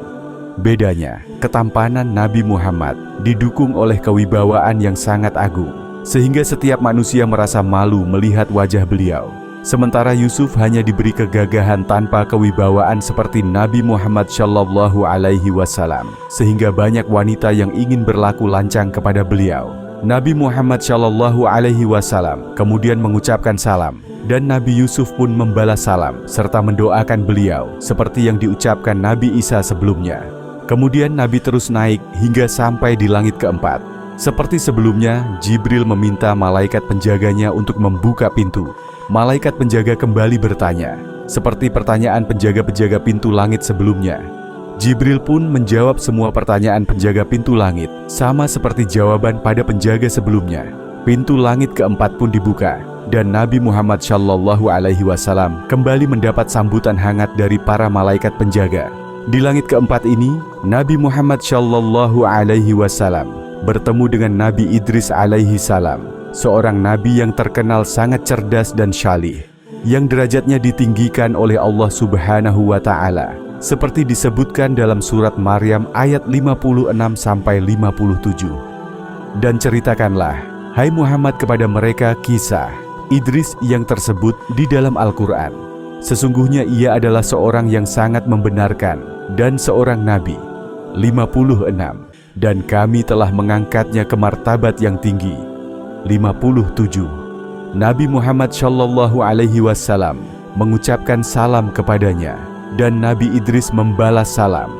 Bedanya, ketampanan Nabi Muhammad didukung oleh kewibawaan yang sangat agung, sehingga setiap manusia merasa malu melihat wajah beliau. Sementara Yusuf hanya diberi kegagahan tanpa kewibawaan seperti Nabi Muhammad Shallallahu Alaihi Wasallam, sehingga banyak wanita yang ingin berlaku lancang kepada beliau. Nabi Muhammad Shallallahu Alaihi Wasallam kemudian mengucapkan salam, dan Nabi Yusuf pun membalas salam serta mendoakan beliau seperti yang diucapkan Nabi Isa sebelumnya. Kemudian Nabi terus naik hingga sampai di langit keempat. Seperti sebelumnya, Jibril meminta malaikat penjaganya untuk membuka pintu. Malaikat penjaga kembali bertanya, seperti pertanyaan penjaga-penjaga pintu langit sebelumnya. Jibril pun menjawab semua pertanyaan penjaga pintu langit, sama seperti jawaban pada penjaga sebelumnya. Pintu langit keempat pun dibuka, dan Nabi Muhammad Shallallahu Alaihi Wasallam kembali mendapat sambutan hangat dari para malaikat penjaga. Di langit keempat ini, Nabi Muhammad Shallallahu Alaihi Wasallam bertemu dengan Nabi Idris alaihi salam, seorang nabi yang terkenal sangat cerdas dan syalih, yang derajatnya ditinggikan oleh Allah Subhanahu wa Ta'ala, seperti disebutkan dalam surat Maryam ayat 56-57. Dan ceritakanlah, hai Muhammad, kepada mereka kisah Idris yang tersebut di dalam Al-Quran. Sesungguhnya ia adalah seorang yang sangat membenarkan dan seorang nabi. 56. Dan kami telah mengangkatnya ke martabat yang tinggi. 57. Nabi Muhammad Shallallahu Alaihi Wasallam mengucapkan salam kepadanya, dan Nabi Idris membalas salam.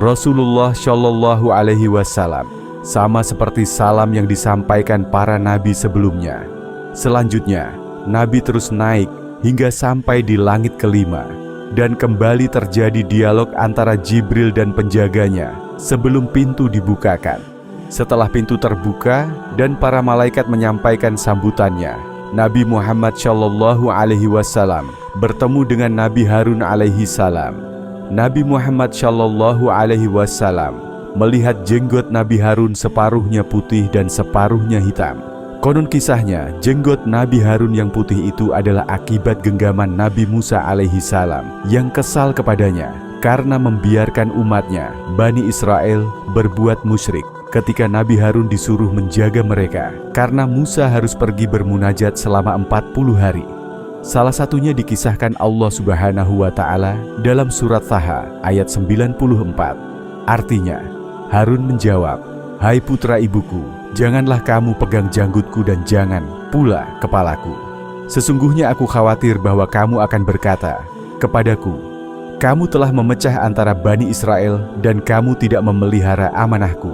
Rasulullah Shallallahu Alaihi Wasallam sama seperti salam yang disampaikan para nabi sebelumnya. Selanjutnya, Nabi terus naik hingga sampai di langit kelima, dan kembali terjadi dialog antara Jibril dan penjaganya sebelum pintu dibukakan. Setelah pintu terbuka dan para malaikat menyampaikan sambutannya, Nabi Muhammad Shallallahu Alaihi Wasallam bertemu dengan Nabi Harun alaihi salam. Nabi Muhammad Shallallahu alaihi wasallam melihat jenggot Nabi Harun separuhnya putih dan separuhnya hitam. Konon kisahnya, jenggot Nabi Harun yang putih itu adalah akibat genggaman Nabi Musa alaihi salam yang kesal kepadanya karena membiarkan umatnya, Bani Israel, berbuat musyrik ketika Nabi Harun disuruh menjaga mereka karena Musa harus pergi bermunajat selama 40 hari. Salah satunya dikisahkan Allah Subhanahu wa Ta'ala dalam surat Taha ayat 94. Artinya, Harun menjawab, "Hai putra ibuku, janganlah kamu pegang janggutku dan jangan pula kepalaku. Sesungguhnya aku khawatir bahwa kamu akan berkata kepadaku, kamu telah memecah antara Bani Israel dan kamu tidak memelihara amanahku."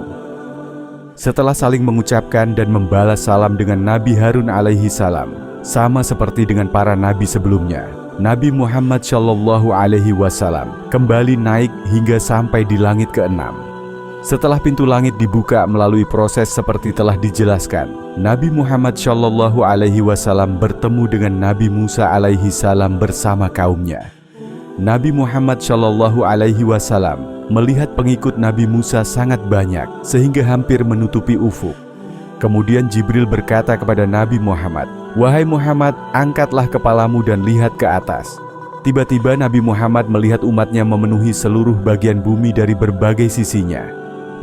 Setelah saling mengucapkan dan membalas salam dengan Nabi Harun alaihi salam, sama seperti dengan para nabi sebelumnya, Nabi Muhammad Shallallahu alaihi wasallam kembali naik hingga sampai di langit ke-6. Setelah pintu langit dibuka melalui proses seperti telah dijelaskan, Nabi Muhammad Shallallahu alaihi wasallam bertemu dengan Nabi Musa alaihi salam bersama kaumnya. Nabi Muhammad Shallallahu alaihi wasallam melihat pengikut Nabi Musa sangat banyak sehingga hampir menutupi ufuk. Kemudian Jibril berkata kepada Nabi Muhammad, "Wahai Muhammad, angkatlah kepalamu dan lihat ke atas." Tiba-tiba Nabi Muhammad melihat umatnya memenuhi seluruh bagian bumi dari berbagai sisinya.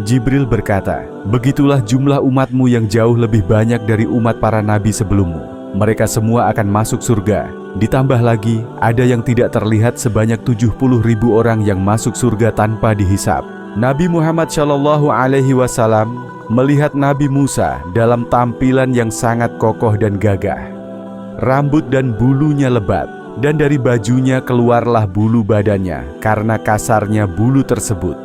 Jibril berkata, "Begitulah jumlah umatmu yang jauh lebih banyak dari umat para nabi sebelummu. Mereka semua akan masuk surga. Ditambah lagi, ada yang tidak terlihat sebanyak 70.000 orang yang masuk surga tanpa dihisab." Nabi Muhammad Shallallahu alaihi wasallam melihat Nabi Musa dalam tampilan yang sangat kokoh dan gagah. Rambut dan bulunya lebat, dan dari bajunya keluarlah bulu badannya karena kasarnya bulu tersebut.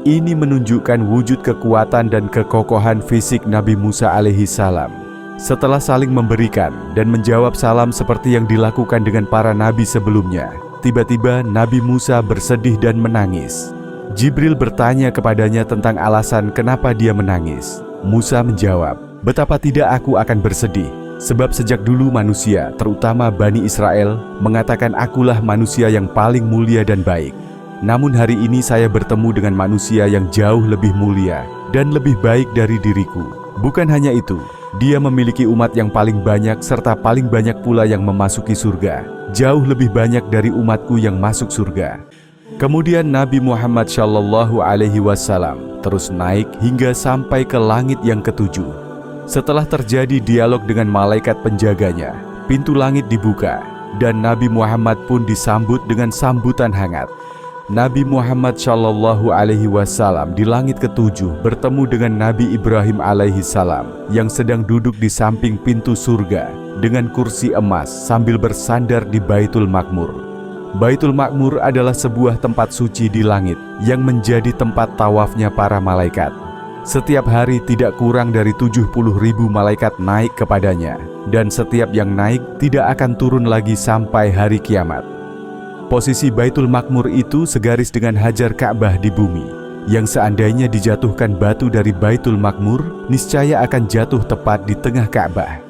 Ini menunjukkan wujud kekuatan dan kekokohan fisik Nabi Musa alaihi salam. Setelah saling memberikan dan menjawab salam seperti yang dilakukan dengan para nabi sebelumnya, tiba-tiba Nabi Musa bersedih dan menangis. Jibril bertanya kepadanya tentang alasan kenapa dia menangis. Musa menjawab, "Betapa tidak aku akan bersedih, sebab sejak dulu manusia, terutama Bani Israel, mengatakan akulah manusia yang paling mulia dan baik. Namun hari ini saya bertemu dengan manusia yang jauh lebih mulia dan lebih baik dari diriku. Bukan hanya itu, dia memiliki umat yang paling banyak serta paling banyak pula yang memasuki surga, jauh lebih banyak dari umatku yang masuk surga." Kemudian Nabi Muhammad Shallallahu alaihi wasallam terus naik hingga sampai ke langit yang ke-7. Setelah terjadi dialog dengan malaikat penjaganya, pintu langit dibuka dan Nabi Muhammad pun disambut dengan sambutan hangat. Nabi Muhammad Shallallahu alaihi wasallam di langit ke-7 bertemu dengan Nabi Ibrahim alaihi salam yang sedang duduk di samping pintu surga dengan kursi emas sambil bersandar di Baitul Ma'mur. Baitul Ma'mur adalah sebuah tempat suci di langit yang menjadi tempat tawafnya para malaikat. Setiap hari tidak kurang dari 70.000 malaikat naik kepadanya, dan setiap yang naik tidak akan turun lagi sampai hari kiamat. Posisi Baitul Ma'mur itu segaris dengan Hajar Ka'bah di bumi, yang seandainya dijatuhkan batu dari Baitul Ma'mur, niscaya akan jatuh tepat di tengah Ka'bah.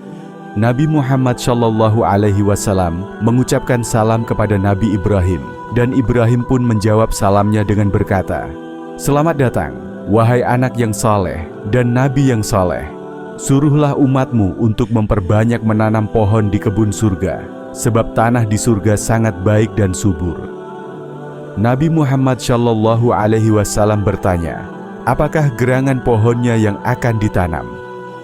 Nabi Muhammad Shallallahu alaihi wasallam mengucapkan salam kepada Nabi Ibrahim, dan Ibrahim pun menjawab salamnya dengan berkata, "Selamat datang, wahai anak yang saleh dan Nabi yang saleh. Suruhlah umatmu untuk memperbanyak menanam pohon di kebun surga, sebab tanah di surga sangat baik dan subur." Nabi Muhammad Shallallahu alaihi wasallam bertanya, "Apakah gerangan pohonnya yang akan ditanam?"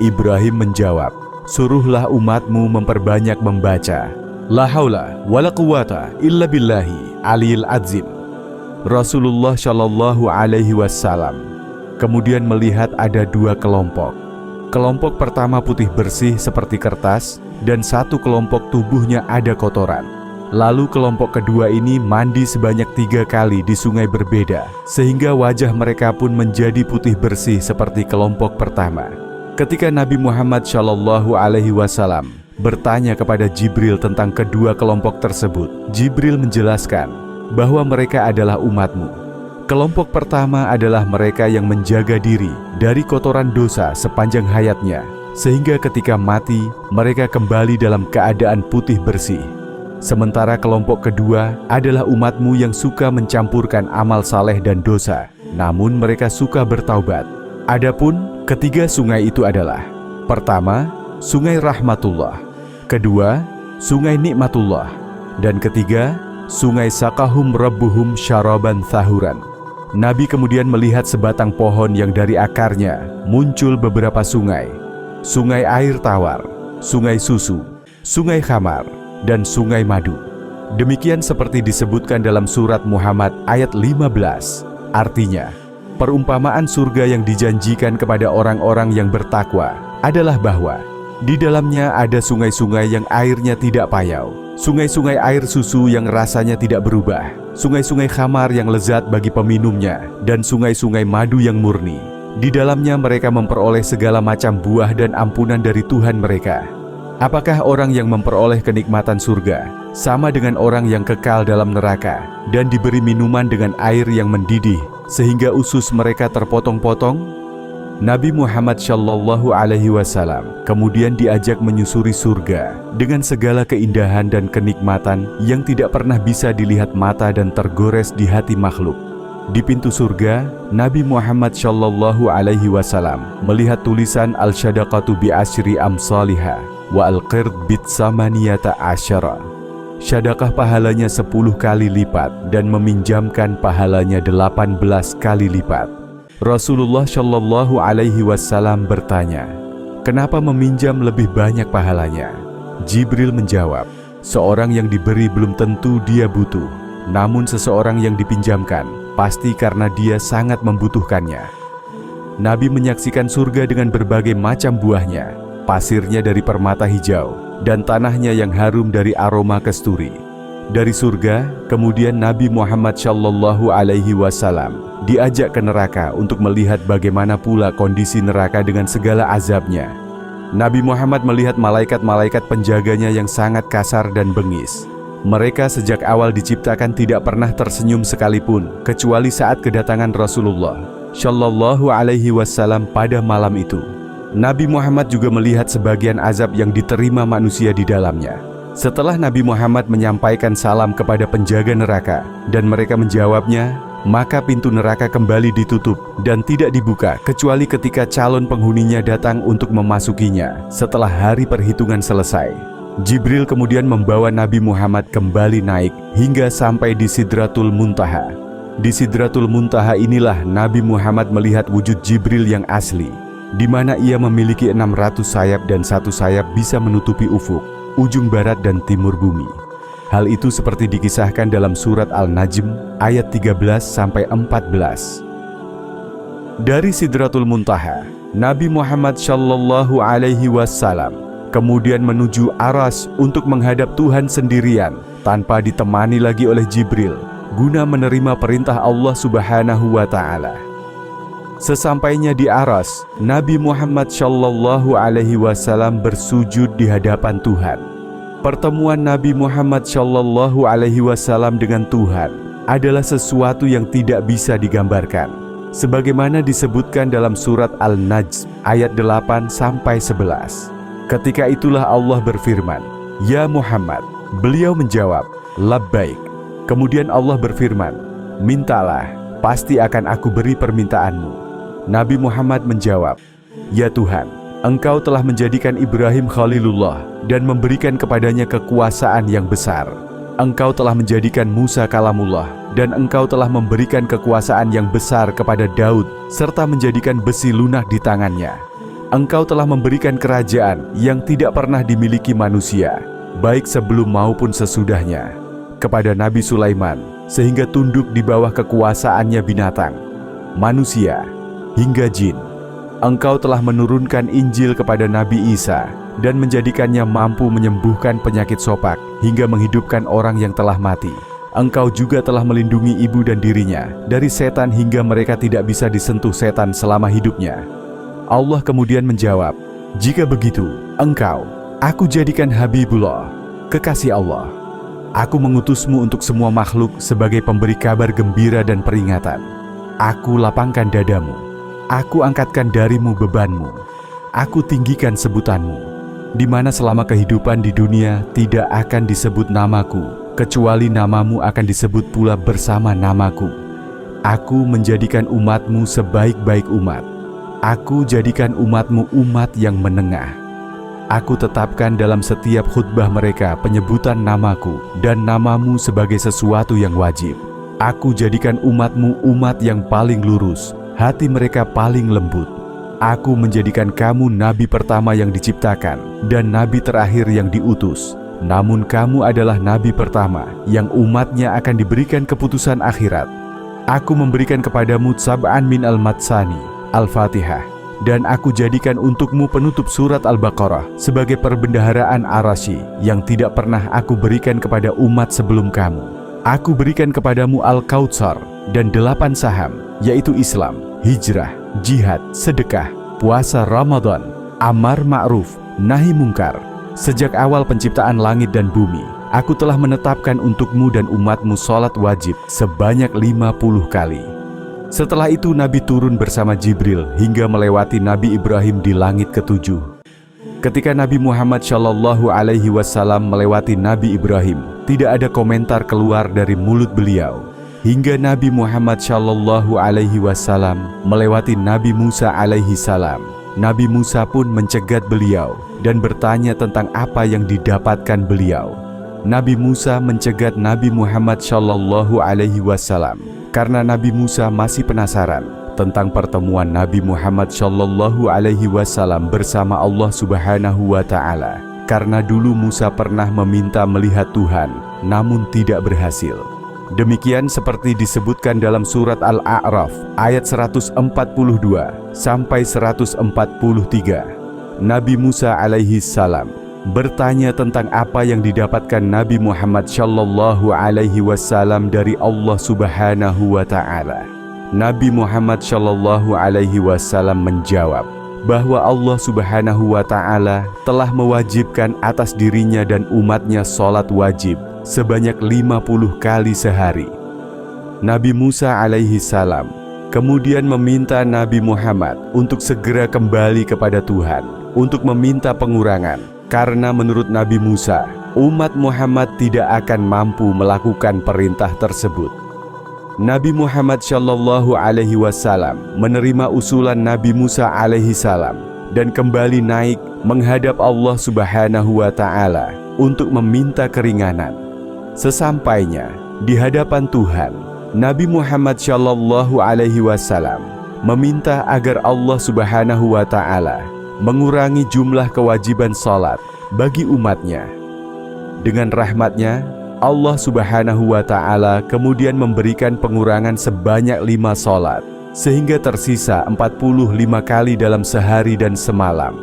Ibrahim menjawab, "Suruhlah umatmu memperbanyak membaca La haula wa la quwata illa billahi aliyil azim." Rasulullah Shallallahu alaihi wasallam kemudian melihat ada dua kelompok. Kelompok pertama putih bersih seperti kertas, dan satu kelompok tubuhnya ada kotoran. Lalu kelompok kedua ini mandi sebanyak 3 kali di sungai berbeda, sehingga wajah mereka pun menjadi putih bersih seperti kelompok pertama. Ketika Nabi Muhammad Shallallahu alaihi wasallam bertanya kepada Jibril tentang kedua kelompok tersebut, Jibril menjelaskan bahwa mereka adalah umatmu. Kelompok pertama adalah mereka yang menjaga diri dari kotoran dosa sepanjang hayatnya, sehingga ketika mati mereka kembali dalam keadaan putih bersih. Sementara kelompok kedua adalah umatmu yang suka mencampurkan amal saleh dan dosa, namun mereka suka bertaubat. Adapun ketiga sungai itu adalah: pertama, sungai rahmatullah; kedua, sungai nikmatullah; dan ketiga, sungai sakahum rabbuhum syaraban thahuran. Nabi kemudian melihat sebatang pohon yang dari akarnya muncul beberapa sungai: sungai air tawar, sungai susu, sungai khamar, dan sungai madu. Demikian seperti disebutkan dalam surat Muhammad ayat 15. Artinya, perumpamaan surga yang dijanjikan kepada orang-orang yang bertakwa adalah bahwa di dalamnya ada sungai-sungai yang airnya tidak payau, sungai-sungai air susu yang rasanya tidak berubah, sungai-sungai khamar yang lezat bagi peminumnya, dan sungai-sungai madu yang murni. Di dalamnya mereka memperoleh segala macam buah dan ampunan dari Tuhan mereka. Apakah orang yang memperoleh kenikmatan surga sama dengan orang yang kekal dalam neraka dan diberi minuman dengan air yang mendidih sehingga usus mereka terpotong-potong? Nabi Muhammad Shallallahu Alaihi Wasallam kemudian diajak menyusuri surga dengan segala keindahan dan kenikmatan yang tidak pernah bisa dilihat mata dan tergores di hati makhluk. Di pintu surga, Nabi Muhammad Shallallahu Alaihi Wasallam melihat tulisan al-syadaqatu bi asyri amsalihha wa al-qird bit samaniyata asyara. Syadaqah pahalanya 10 kali lipat dan meminjamkan pahalanya 18 kali lipat. Rasulullah Shallallahu Alaihi Wasallam bertanya, "Kenapa meminjam lebih banyak pahalanya?" Jibril menjawab, "Seorang yang diberi belum tentu dia butuh, namun seseorang yang dipinjamkan pasti karena dia sangat membutuhkannya." Nabi menyaksikan surga dengan berbagai macam buahnya, pasirnya dari permata hijau, dan tanahnya yang harum dari aroma kasturi. Dari surga, kemudian Nabi Muhammad Shallallahu Alaihi Wasallam diajak ke neraka untuk melihat bagaimana pula kondisi neraka dengan segala azabnya. Nabi Muhammad melihat malaikat-malaikat penjaganya yang sangat kasar dan bengis. Mereka sejak awal diciptakan tidak pernah tersenyum sekalipun, kecuali saat kedatangan Rasulullah Shallallahu Alaihi Wasallam pada malam itu. Nabi Muhammad juga melihat sebagian azab yang diterima manusia di dalamnya. Setelah Nabi Muhammad menyampaikan salam kepada penjaga neraka dan mereka menjawabnya, maka pintu neraka kembali ditutup dan tidak dibuka kecuali ketika calon penghuninya datang untuk memasukinya setelah hari perhitungan selesai. Jibril kemudian membawa Nabi Muhammad kembali naik hingga sampai di Sidratul Muntaha. Di Sidratul Muntaha inilah Nabi Muhammad melihat wujud Jibril yang asli, di mana ia memiliki 600 sayap dan satu sayap bisa menutupi ufuk, ujung barat dan timur bumi. Hal itu seperti dikisahkan dalam surat Al-Najm ayat 13-14. Dari Sidratul Muntaha, Nabi Muhammad Shallallahu Alaihi Wasallam kemudian menuju Aras untuk menghadap Tuhan sendirian tanpa ditemani lagi oleh Jibril, guna menerima perintah Allah Subhanahu wa Ta'ala. Sesampainya di Aras, Nabi Muhammad Shallallahu Alaihi Wasallam bersujud di hadapan Tuhan. Pertemuan Nabi Muhammad Shallallahu Alaihi Wasallam dengan Tuhan adalah sesuatu yang tidak bisa digambarkan, sebagaimana disebutkan dalam surat Al-Najm ayat 8-11. Ketika itulah Allah berfirman, "Ya Muhammad." Beliau menjawab, "Labbaik." Kemudian Allah berfirman, "Mintalah, pasti akan aku beri permintaanmu." Nabi Muhammad menjawab, "Ya Tuhan, Engkau telah menjadikan Ibrahim Khalilullah dan memberikan kepadanya kekuasaan yang besar. Engkau telah menjadikan Musa Kalamullah dan Engkau telah memberikan kekuasaan yang besar kepada Daud serta menjadikan besi lunak di tangannya. Engkau telah memberikan kerajaan yang tidak pernah dimiliki manusia, baik sebelum maupun sesudahnya, kepada Nabi Sulaiman, sehingga tunduk di bawah kekuasaannya binatang, manusia, hingga jin. Engkau telah menurunkan Injil kepada Nabi Isa dan menjadikannya mampu menyembuhkan penyakit sopak hingga menghidupkan orang yang telah mati. Engkau juga telah melindungi ibu dan dirinya dari setan hingga mereka tidak bisa disentuh setan selama hidupnya." Allah kemudian menjawab, "Jika begitu, engkau, aku jadikan Habibullah, kekasih Allah. Aku mengutusmu untuk semua makhluk sebagai pemberi kabar gembira dan peringatan. Aku lapangkan dadamu. Aku angkatkan darimu bebanmu. Aku tinggikan sebutanmu. di mana selama kehidupan di dunia tidak akan disebut namaku, kecuali namamu akan disebut pula bersama namaku. Aku menjadikan umatmu sebaik-baik umat. Aku jadikan umatmu umat yang menengah. Aku tetapkan dalam setiap khutbah mereka penyebutan namaku dan namamu sebagai sesuatu yang wajib. Aku jadikan umatmu umat yang paling lurus, hati mereka paling lembut. Aku menjadikan kamu nabi pertama yang diciptakan dan nabi terakhir yang diutus. Namun kamu adalah nabi pertama yang umatnya akan diberikan keputusan akhirat. Aku memberikan kepadamu sab'an min al-matsani, Al-Fatihah, dan aku jadikan untukmu penutup surat Al-Baqarah sebagai perbendaharaan Arasy yang tidak pernah aku berikan kepada umat sebelum kamu. Aku berikan kepadamu Al-Kautsar dan 8 saham, yaitu Islam, hijrah, jihad, sedekah, puasa Ramadan, amar ma'ruf, nahi mungkar. Sejak awal penciptaan langit dan bumi, aku telah menetapkan untukmu dan umatmu sholat wajib sebanyak 50 kali. Setelah itu Nabi turun bersama Jibril hingga melewati Nabi Ibrahim di langit ke-7. Ketika Nabi Muhammad SAW melewati Nabi Ibrahim, tidak ada komentar keluar dari mulut beliau. Hingga Nabi Muhammad SAW melewati Nabi Musa alaihissalam. Nabi Musa pun mencegat beliau dan bertanya tentang apa yang didapatkan beliau. Nabi Musa mencegat Nabi Muhammad SAW karena Nabi Musa masih penasaran tentang pertemuan Nabi Muhammad SAW bersama Allah Subhanahu wa Ta'ala, karena dulu Musa pernah meminta melihat Tuhan namun tidak berhasil. Demikian seperti disebutkan dalam surat Al-A'raf ayat 142 sampai 143. Nabi Musa alaihi salam bertanya tentang apa yang didapatkan Nabi Muhammad SAW dari Allah Subhanahu wa Ta'ala. Nabi Muhammad SAW menjawab bahwa Allah Subhanahu wa Ta'ala telah mewajibkan atas dirinya dan umatnya sholat wajib sebanyak 50 kali sehari. Nabi Musa alaihi salam kemudian meminta Nabi Muhammad untuk segera kembali kepada Tuhan untuk meminta pengurangan, karena menurut Nabi Musa, umat Muhammad tidak akan mampu melakukan perintah tersebut. Nabi Muhammad SAW menerima usulan Nabi Musa alaihi salam dan kembali naik menghadap Allah Subhanahu wa Ta'ala untuk meminta keringanan. Sesampainya di hadapan Tuhan, Nabi Muhammad SAW meminta agar Allah Subhanahu wa Ta'ala mengurangi jumlah kewajiban salat bagi umatnya. Dengan rahmatnya, Allah Subhanahu wa Ta'ala kemudian memberikan pengurangan sebanyak 5 salat, sehingga tersisa 45 kali dalam sehari dan semalam.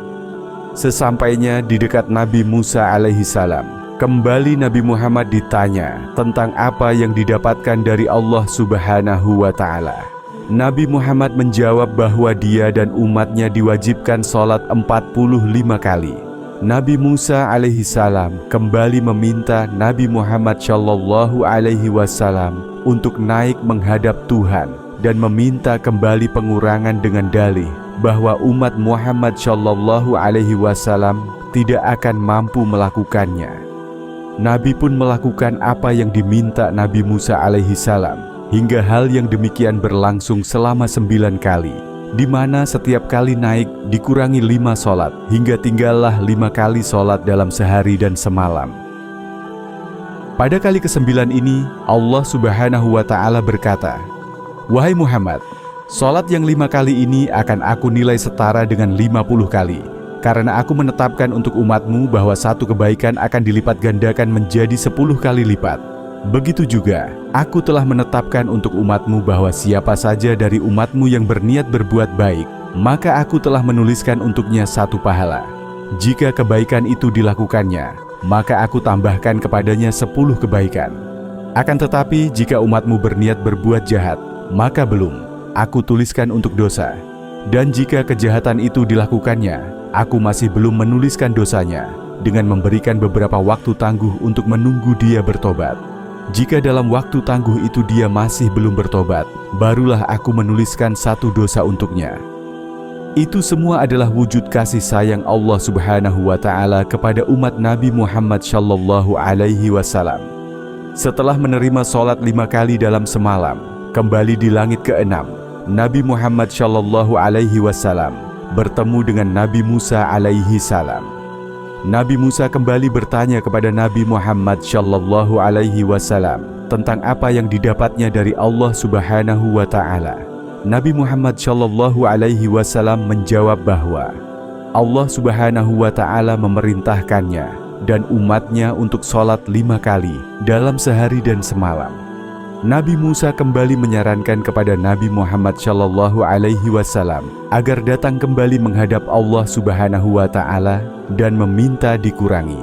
Sesampainya di dekat Nabi Musa alaihi salam, kembali Nabi Muhammad ditanya tentang apa yang didapatkan dari Allah Subhanahu wa Ta'ala. Nabi Muhammad menjawab bahwa dia dan umatnya diwajibkan salat 45 kali. Nabi Musa alaihi salam kembali meminta Nabi Muhammad SAW untuk naik menghadap Tuhan dan meminta kembali pengurangan dengan dalih bahwa umat Muhammad SAW tidak akan mampu melakukannya. Nabi pun melakukan apa yang diminta Nabi Musa alaihi salam, hingga hal yang demikian berlangsung selama 9 kali. Di mana setiap kali naik dikurangi 5 sholat, hingga tinggallah 5 kali sholat dalam sehari dan semalam. Pada kali ke-9 ini, Allah Subhanahu wa Ta'ala berkata, "Wahai Muhammad, sholat yang 5 kali ini akan aku nilai setara dengan 50 kali, karena aku menetapkan untuk umatmu bahwa satu kebaikan akan dilipat gandakan menjadi 10 kali lipat. Begitu juga, aku telah menetapkan untuk umatmu bahwa siapa saja dari umatmu yang berniat berbuat baik, maka aku telah menuliskan untuknya 1 pahala. Jika kebaikan itu dilakukannya, maka aku tambahkan kepadanya 10 kebaikan. Akan tetapi, jika umatmu berniat berbuat jahat, maka belum, aku tuliskan untuk dosa. Dan jika kejahatan itu dilakukannya, aku masih belum menuliskan dosanya, dengan memberikan beberapa waktu tangguh untuk menunggu dia bertobat. Jika dalam waktu tangguh itu dia masih belum bertobat, barulah aku menuliskan 1 dosa untuknya." Itu semua adalah wujud kasih sayang Allah Subhanahu wa Ta'ala kepada umat Nabi Muhammad Shallallahu Alaihi Wasallam. Setelah menerima sholat 5 kali dalam semalam, kembali di langit ke-6, Nabi Muhammad Shallallahu Alaihi Wasallam bertemu dengan Nabi Musa alaihi salam. Nabi Musa kembali bertanya kepada Nabi Muhammad Shallallahu Alaihi Wasallam tentang apa yang didapatnya dari Allah Subhanahu wa Ta'ala. Nabi Muhammad Shallallahu Alaihi Wasallam menjawab bahwa Allah Subhanahu wa Ta'ala memerintahkannya dan umatnya untuk sholat 5 kali dalam sehari dan semalam. Nabi Musa kembali menyarankan kepada Nabi Muhammad Shallallahu Alaihi Wasallam agar datang kembali menghadap Allah Subhanahu wa Ta'ala dan meminta dikurangi.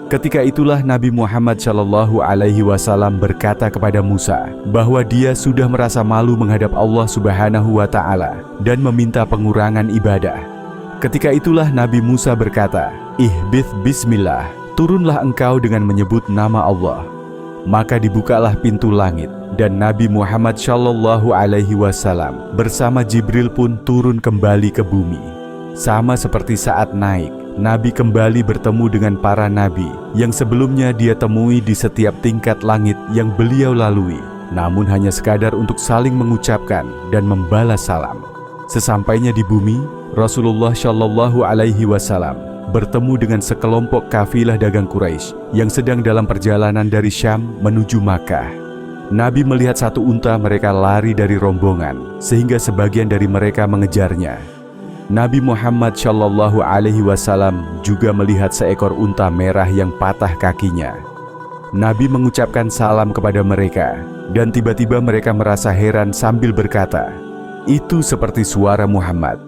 Ketika itulah Nabi Muhammad Shallallahu Alaihi Wasallam berkata kepada Musa bahwa dia sudah merasa malu menghadap Allah Subhanahu wa Ta'ala dan meminta pengurangan ibadah. Ketika itulah Nabi Musa berkata, "Ihbith bismillah, turunlah engkau dengan menyebut nama Allah." Maka dibukalah pintu langit dan Nabi Muhammad Shallallahu Alaihi Wasallam bersama Jibril pun turun kembali ke bumi. Sama seperti saat naik, Nabi kembali bertemu dengan para nabi yang sebelumnya dia temui di setiap tingkat langit yang beliau lalui, namun hanya sekadar untuk saling mengucapkan dan membalas salam. Sesampainya di bumi, Rasulullah Shallallahu Alaihi Wasallam bertemu dengan sekelompok kafilah dagang Quraisy yang sedang dalam perjalanan dari Syam menuju Makkah. Nabi melihat satu unta mereka lari dari rombongan, sehingga sebagian dari mereka mengejarnya. Nabi Muhammad Shallallahu Alaihi Wasallam juga melihat seekor unta merah yang patah kakinya. Nabi mengucapkan salam kepada mereka, dan tiba-tiba mereka merasa heran sambil berkata, "Itu seperti suara Muhammad."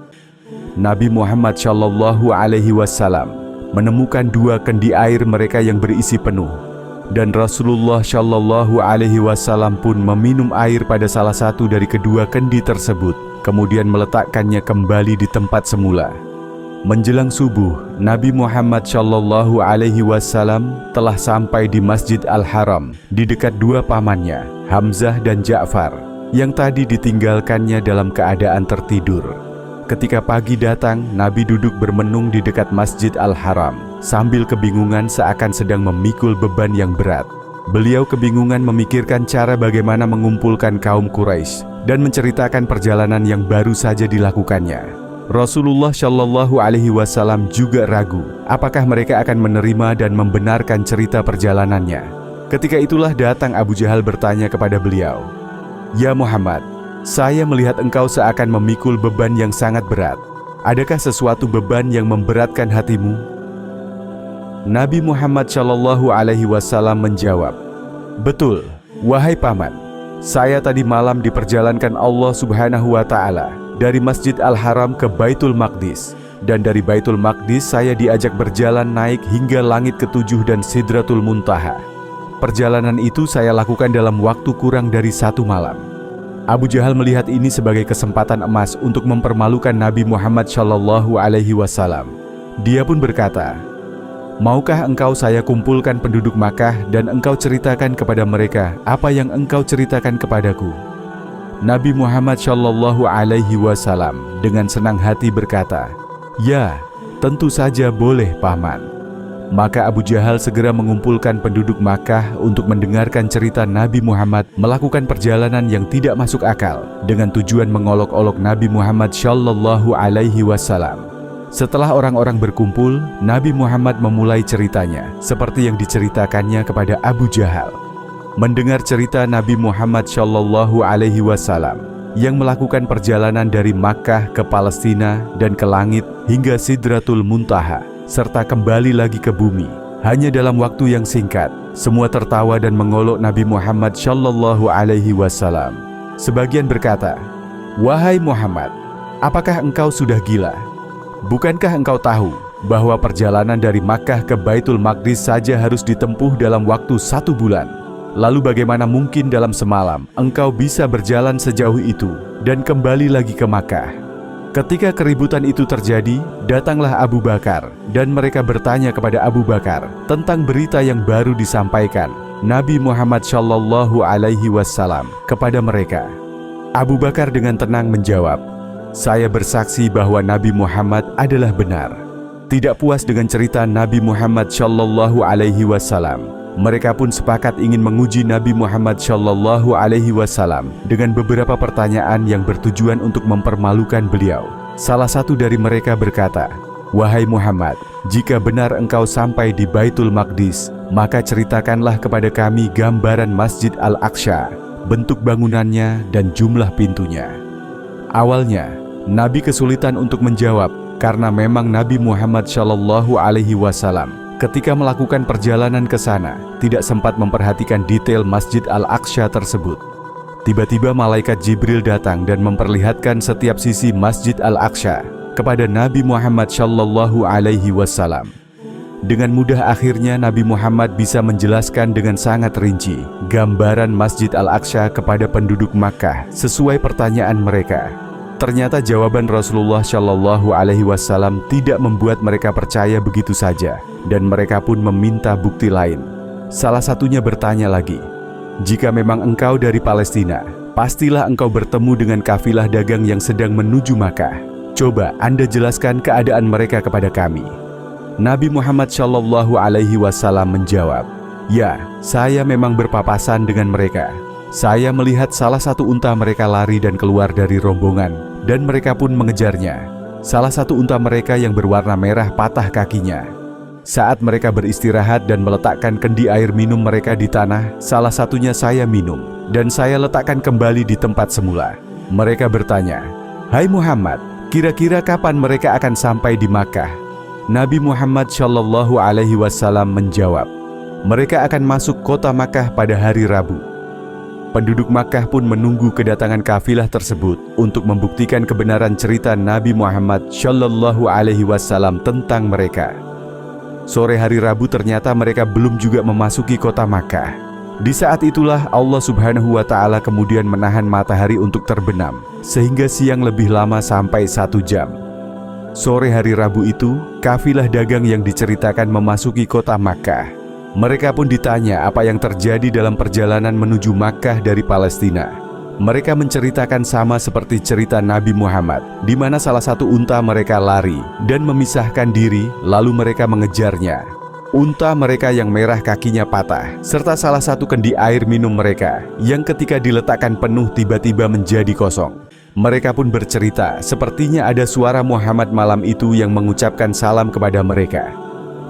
Nabi Muhammad Shallallahu Alaihi Wasallam menemukan 2 kendi air mereka yang berisi penuh, dan Rasulullah Shallallahu Alaihi Wasallam pun meminum air pada salah satu dari kedua kendi tersebut, kemudian meletakkannya kembali di tempat semula. Menjelang subuh, Nabi Muhammad Shallallahu Alaihi Wasallam telah sampai di Masjid Al-Haram di dekat 2 pamannya, Hamzah dan Ja'far, yang tadi ditinggalkannya dalam keadaan tertidur. Ketika pagi datang, Nabi duduk bermenung di dekat Masjid Al-Haram sambil kebingungan seakan sedang memikul beban yang berat. Beliau kebingungan memikirkan cara bagaimana mengumpulkan kaum Quraisy dan menceritakan perjalanan yang baru saja dilakukannya. Rasulullah Shallallahu Alaihi Wasallam juga ragu apakah mereka akan menerima dan membenarkan cerita perjalanannya. Ketika itulah datang Abu Jahal bertanya kepada beliau, "Ya Muhammad, saya melihat engkau seakan memikul beban yang sangat berat. Adakah sesuatu beban yang memberatkan hatimu?" Nabi Muhammad Shallallahu Alaihi Wasallam menjawab, "Betul, wahai paman. Saya tadi malam diperjalankan Allah Subhanahu wa Ta'ala dari Masjid Al-Haram ke Baitul Maqdis, dan dari Baitul Maqdis saya diajak berjalan naik hingga langit ke-7 dan Sidratul Muntaha. Perjalanan itu saya lakukan dalam waktu kurang dari 1 malam." Abu Jahal melihat ini sebagai kesempatan emas untuk mempermalukan Nabi Muhammad Shallallahu Alaihi Wasallam. Dia pun berkata, "Maukah engkau saya kumpulkan penduduk Makkah dan engkau ceritakan kepada mereka apa yang engkau ceritakan kepadaku?" Nabi Muhammad Shallallahu Alaihi Wasallam dengan senang hati berkata, "Ya, tentu saja boleh paman." Maka Abu Jahal segera mengumpulkan penduduk Makkah untuk mendengarkan cerita Nabi Muhammad melakukan perjalanan yang tidak masuk akal dengan tujuan mengolok-olok Nabi Muhammad Shallallahu Alaihi Wasallam. Setelah orang-orang berkumpul, Nabi Muhammad memulai ceritanya seperti yang diceritakannya kepada Abu Jahal. Mendengar cerita Nabi Muhammad Shallallahu Alaihi Wasallam yang melakukan perjalanan dari Makkah ke Palestina dan ke langit hingga Sidratul Muntaha, serta kembali lagi ke bumi, hanya dalam waktu yang singkat, semua tertawa dan mengolok Nabi Muhammad Shallallahu Alaihi Wasallam. Sebagian berkata, "Wahai Muhammad, apakah engkau sudah gila? Bukankah engkau tahu bahwa perjalanan dari Makkah ke Baitul Maqdis saja harus ditempuh dalam waktu 1 bulan? Lalu bagaimana mungkin dalam semalam engkau bisa berjalan sejauh itu dan kembali lagi ke Makkah?" Ketika keributan itu terjadi, datanglah Abu Bakar dan mereka bertanya kepada Abu Bakar tentang berita yang baru disampaikan Nabi Muhammad Shallallahu Alaihi Wasallam kepada mereka. Abu Bakar dengan tenang menjawab, Saya bersaksi bahwa Nabi Muhammad adalah benar." Tidak puas dengan cerita Nabi Muhammad Shallallahu Alaihi Wasallam, mereka pun sepakat ingin menguji Nabi Muhammad Shallallahu Alaihi Wasallam dengan beberapa pertanyaan yang bertujuan untuk mempermalukan beliau. Salah satu dari mereka berkata, "Wahai Muhammad, jika benar engkau sampai di Baitul Maqdis, maka ceritakanlah kepada kami gambaran Masjid Al-Aqsa, bentuk bangunannya dan jumlah pintunya." Awalnya, Nabi kesulitan untuk menjawab karena memang Nabi Muhammad Shallallahu Alaihi Wasallam ketika melakukan perjalanan ke sana tidak sempat memperhatikan detail Masjid Al-Aqsa tersebut. Tiba-tiba malaikat Jibril datang dan memperlihatkan setiap sisi Masjid Al-Aqsa kepada Nabi Muhammad Shallallahu Alaihi Wasallam. Dengan mudah akhirnya Nabi Muhammad bisa menjelaskan dengan sangat rinci gambaran Masjid Al-Aqsa kepada penduduk Makkah sesuai pertanyaan mereka. Ternyata jawaban Rasulullah Shallallahu Alaihi Wasallam tidak membuat mereka percaya begitu saja, dan mereka pun meminta bukti lain. Salah satunya bertanya lagi, "Jika memang engkau dari Palestina, pastilah engkau bertemu dengan kafilah dagang yang sedang menuju Makkah. Coba Anda jelaskan keadaan mereka kepada kami." Nabi Muhammad Shallallahu Alaihi Wasallam menjawab, "Ya, saya memang berpapasan dengan mereka. Saya melihat salah satu unta mereka lari dan keluar dari rombongan, dan mereka pun mengejarnya. Salah satu unta mereka yang berwarna merah patah kakinya. Saat mereka beristirahat dan meletakkan kendi air minum mereka di tanah, salah satunya saya minum, dan saya letakkan kembali di tempat semula." Mereka bertanya, "Hai Muhammad, kira-kira kapan mereka akan sampai di Makkah?" Nabi Muhammad Shallallahu Alaihi Wasallam menjawab, "Mereka akan masuk kota Makkah pada hari Rabu." Penduduk Makkah pun menunggu kedatangan kafilah tersebut untuk membuktikan kebenaran cerita Nabi Muhammad Shallallahu Alaihi Wasallam tentang mereka. Sore hari Rabu ternyata mereka belum juga memasuki kota Makkah. Di saat itulah Allah Subhanahu wa Ta'ala kemudian menahan matahari untuk terbenam, sehingga siang lebih lama sampai 1 jam. Sore hari Rabu itu, kafilah dagang yang diceritakan memasuki kota Makkah. Mereka pun ditanya apa yang terjadi dalam perjalanan menuju Makkah dari Palestina. Mereka menceritakan sama seperti cerita Nabi Muhammad, di mana salah satu unta mereka lari dan memisahkan diri, lalu mereka mengejarnya. Unta mereka yang merah kakinya patah, serta salah satu kendi air minum mereka yang ketika diletakkan penuh tiba-tiba menjadi kosong. Mereka pun bercerita, sepertinya ada suara Muhammad malam itu yang mengucapkan salam kepada mereka.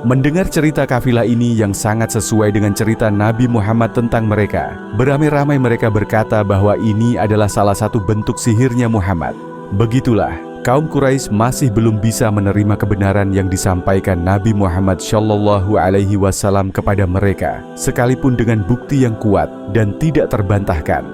Mendengar cerita kafilah ini yang sangat sesuai dengan cerita Nabi Muhammad tentang mereka, beramai-ramai mereka berkata bahwa ini adalah salah satu bentuk sihirnya Muhammad. Begitulah, kaum Quraisy masih belum bisa menerima kebenaran yang disampaikan Nabi Muhammad Shallallahu Alaihi Wasallam kepada mereka, sekalipun dengan bukti yang kuat dan tidak terbantahkan.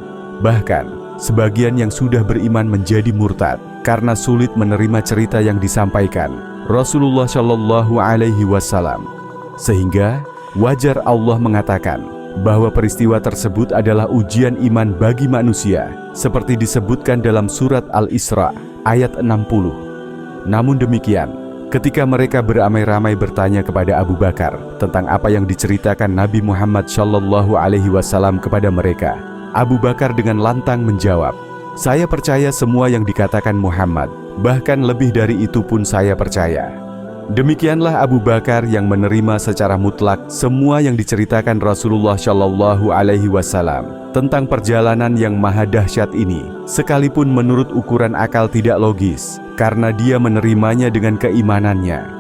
Bahkan, sebagian yang sudah beriman menjadi murtad karena sulit menerima cerita yang disampaikan Rasulullah Shallallahu Alaihi Wasallam. Sehingga wajar Allah mengatakan bahwa peristiwa tersebut adalah ujian iman bagi manusia, seperti disebutkan dalam surat Al-Isra ayat 60. Namun demikian, ketika mereka beramai-ramai bertanya kepada Abu Bakar tentang apa yang diceritakan Nabi Muhammad Shallallahu Alaihi Wasallam kepada mereka, Abu Bakar dengan lantang menjawab, "Saya percaya semua yang dikatakan Muhammad, bahkan lebih dari itu pun saya percaya." Demikianlah Abu Bakar yang menerima secara mutlak semua yang diceritakan Rasulullah Shallallahu Alaihi Wasallam tentang perjalanan yang maha dahsyat ini, sekalipun menurut ukuran akal tidak logis, karena dia menerimanya dengan keimanannya.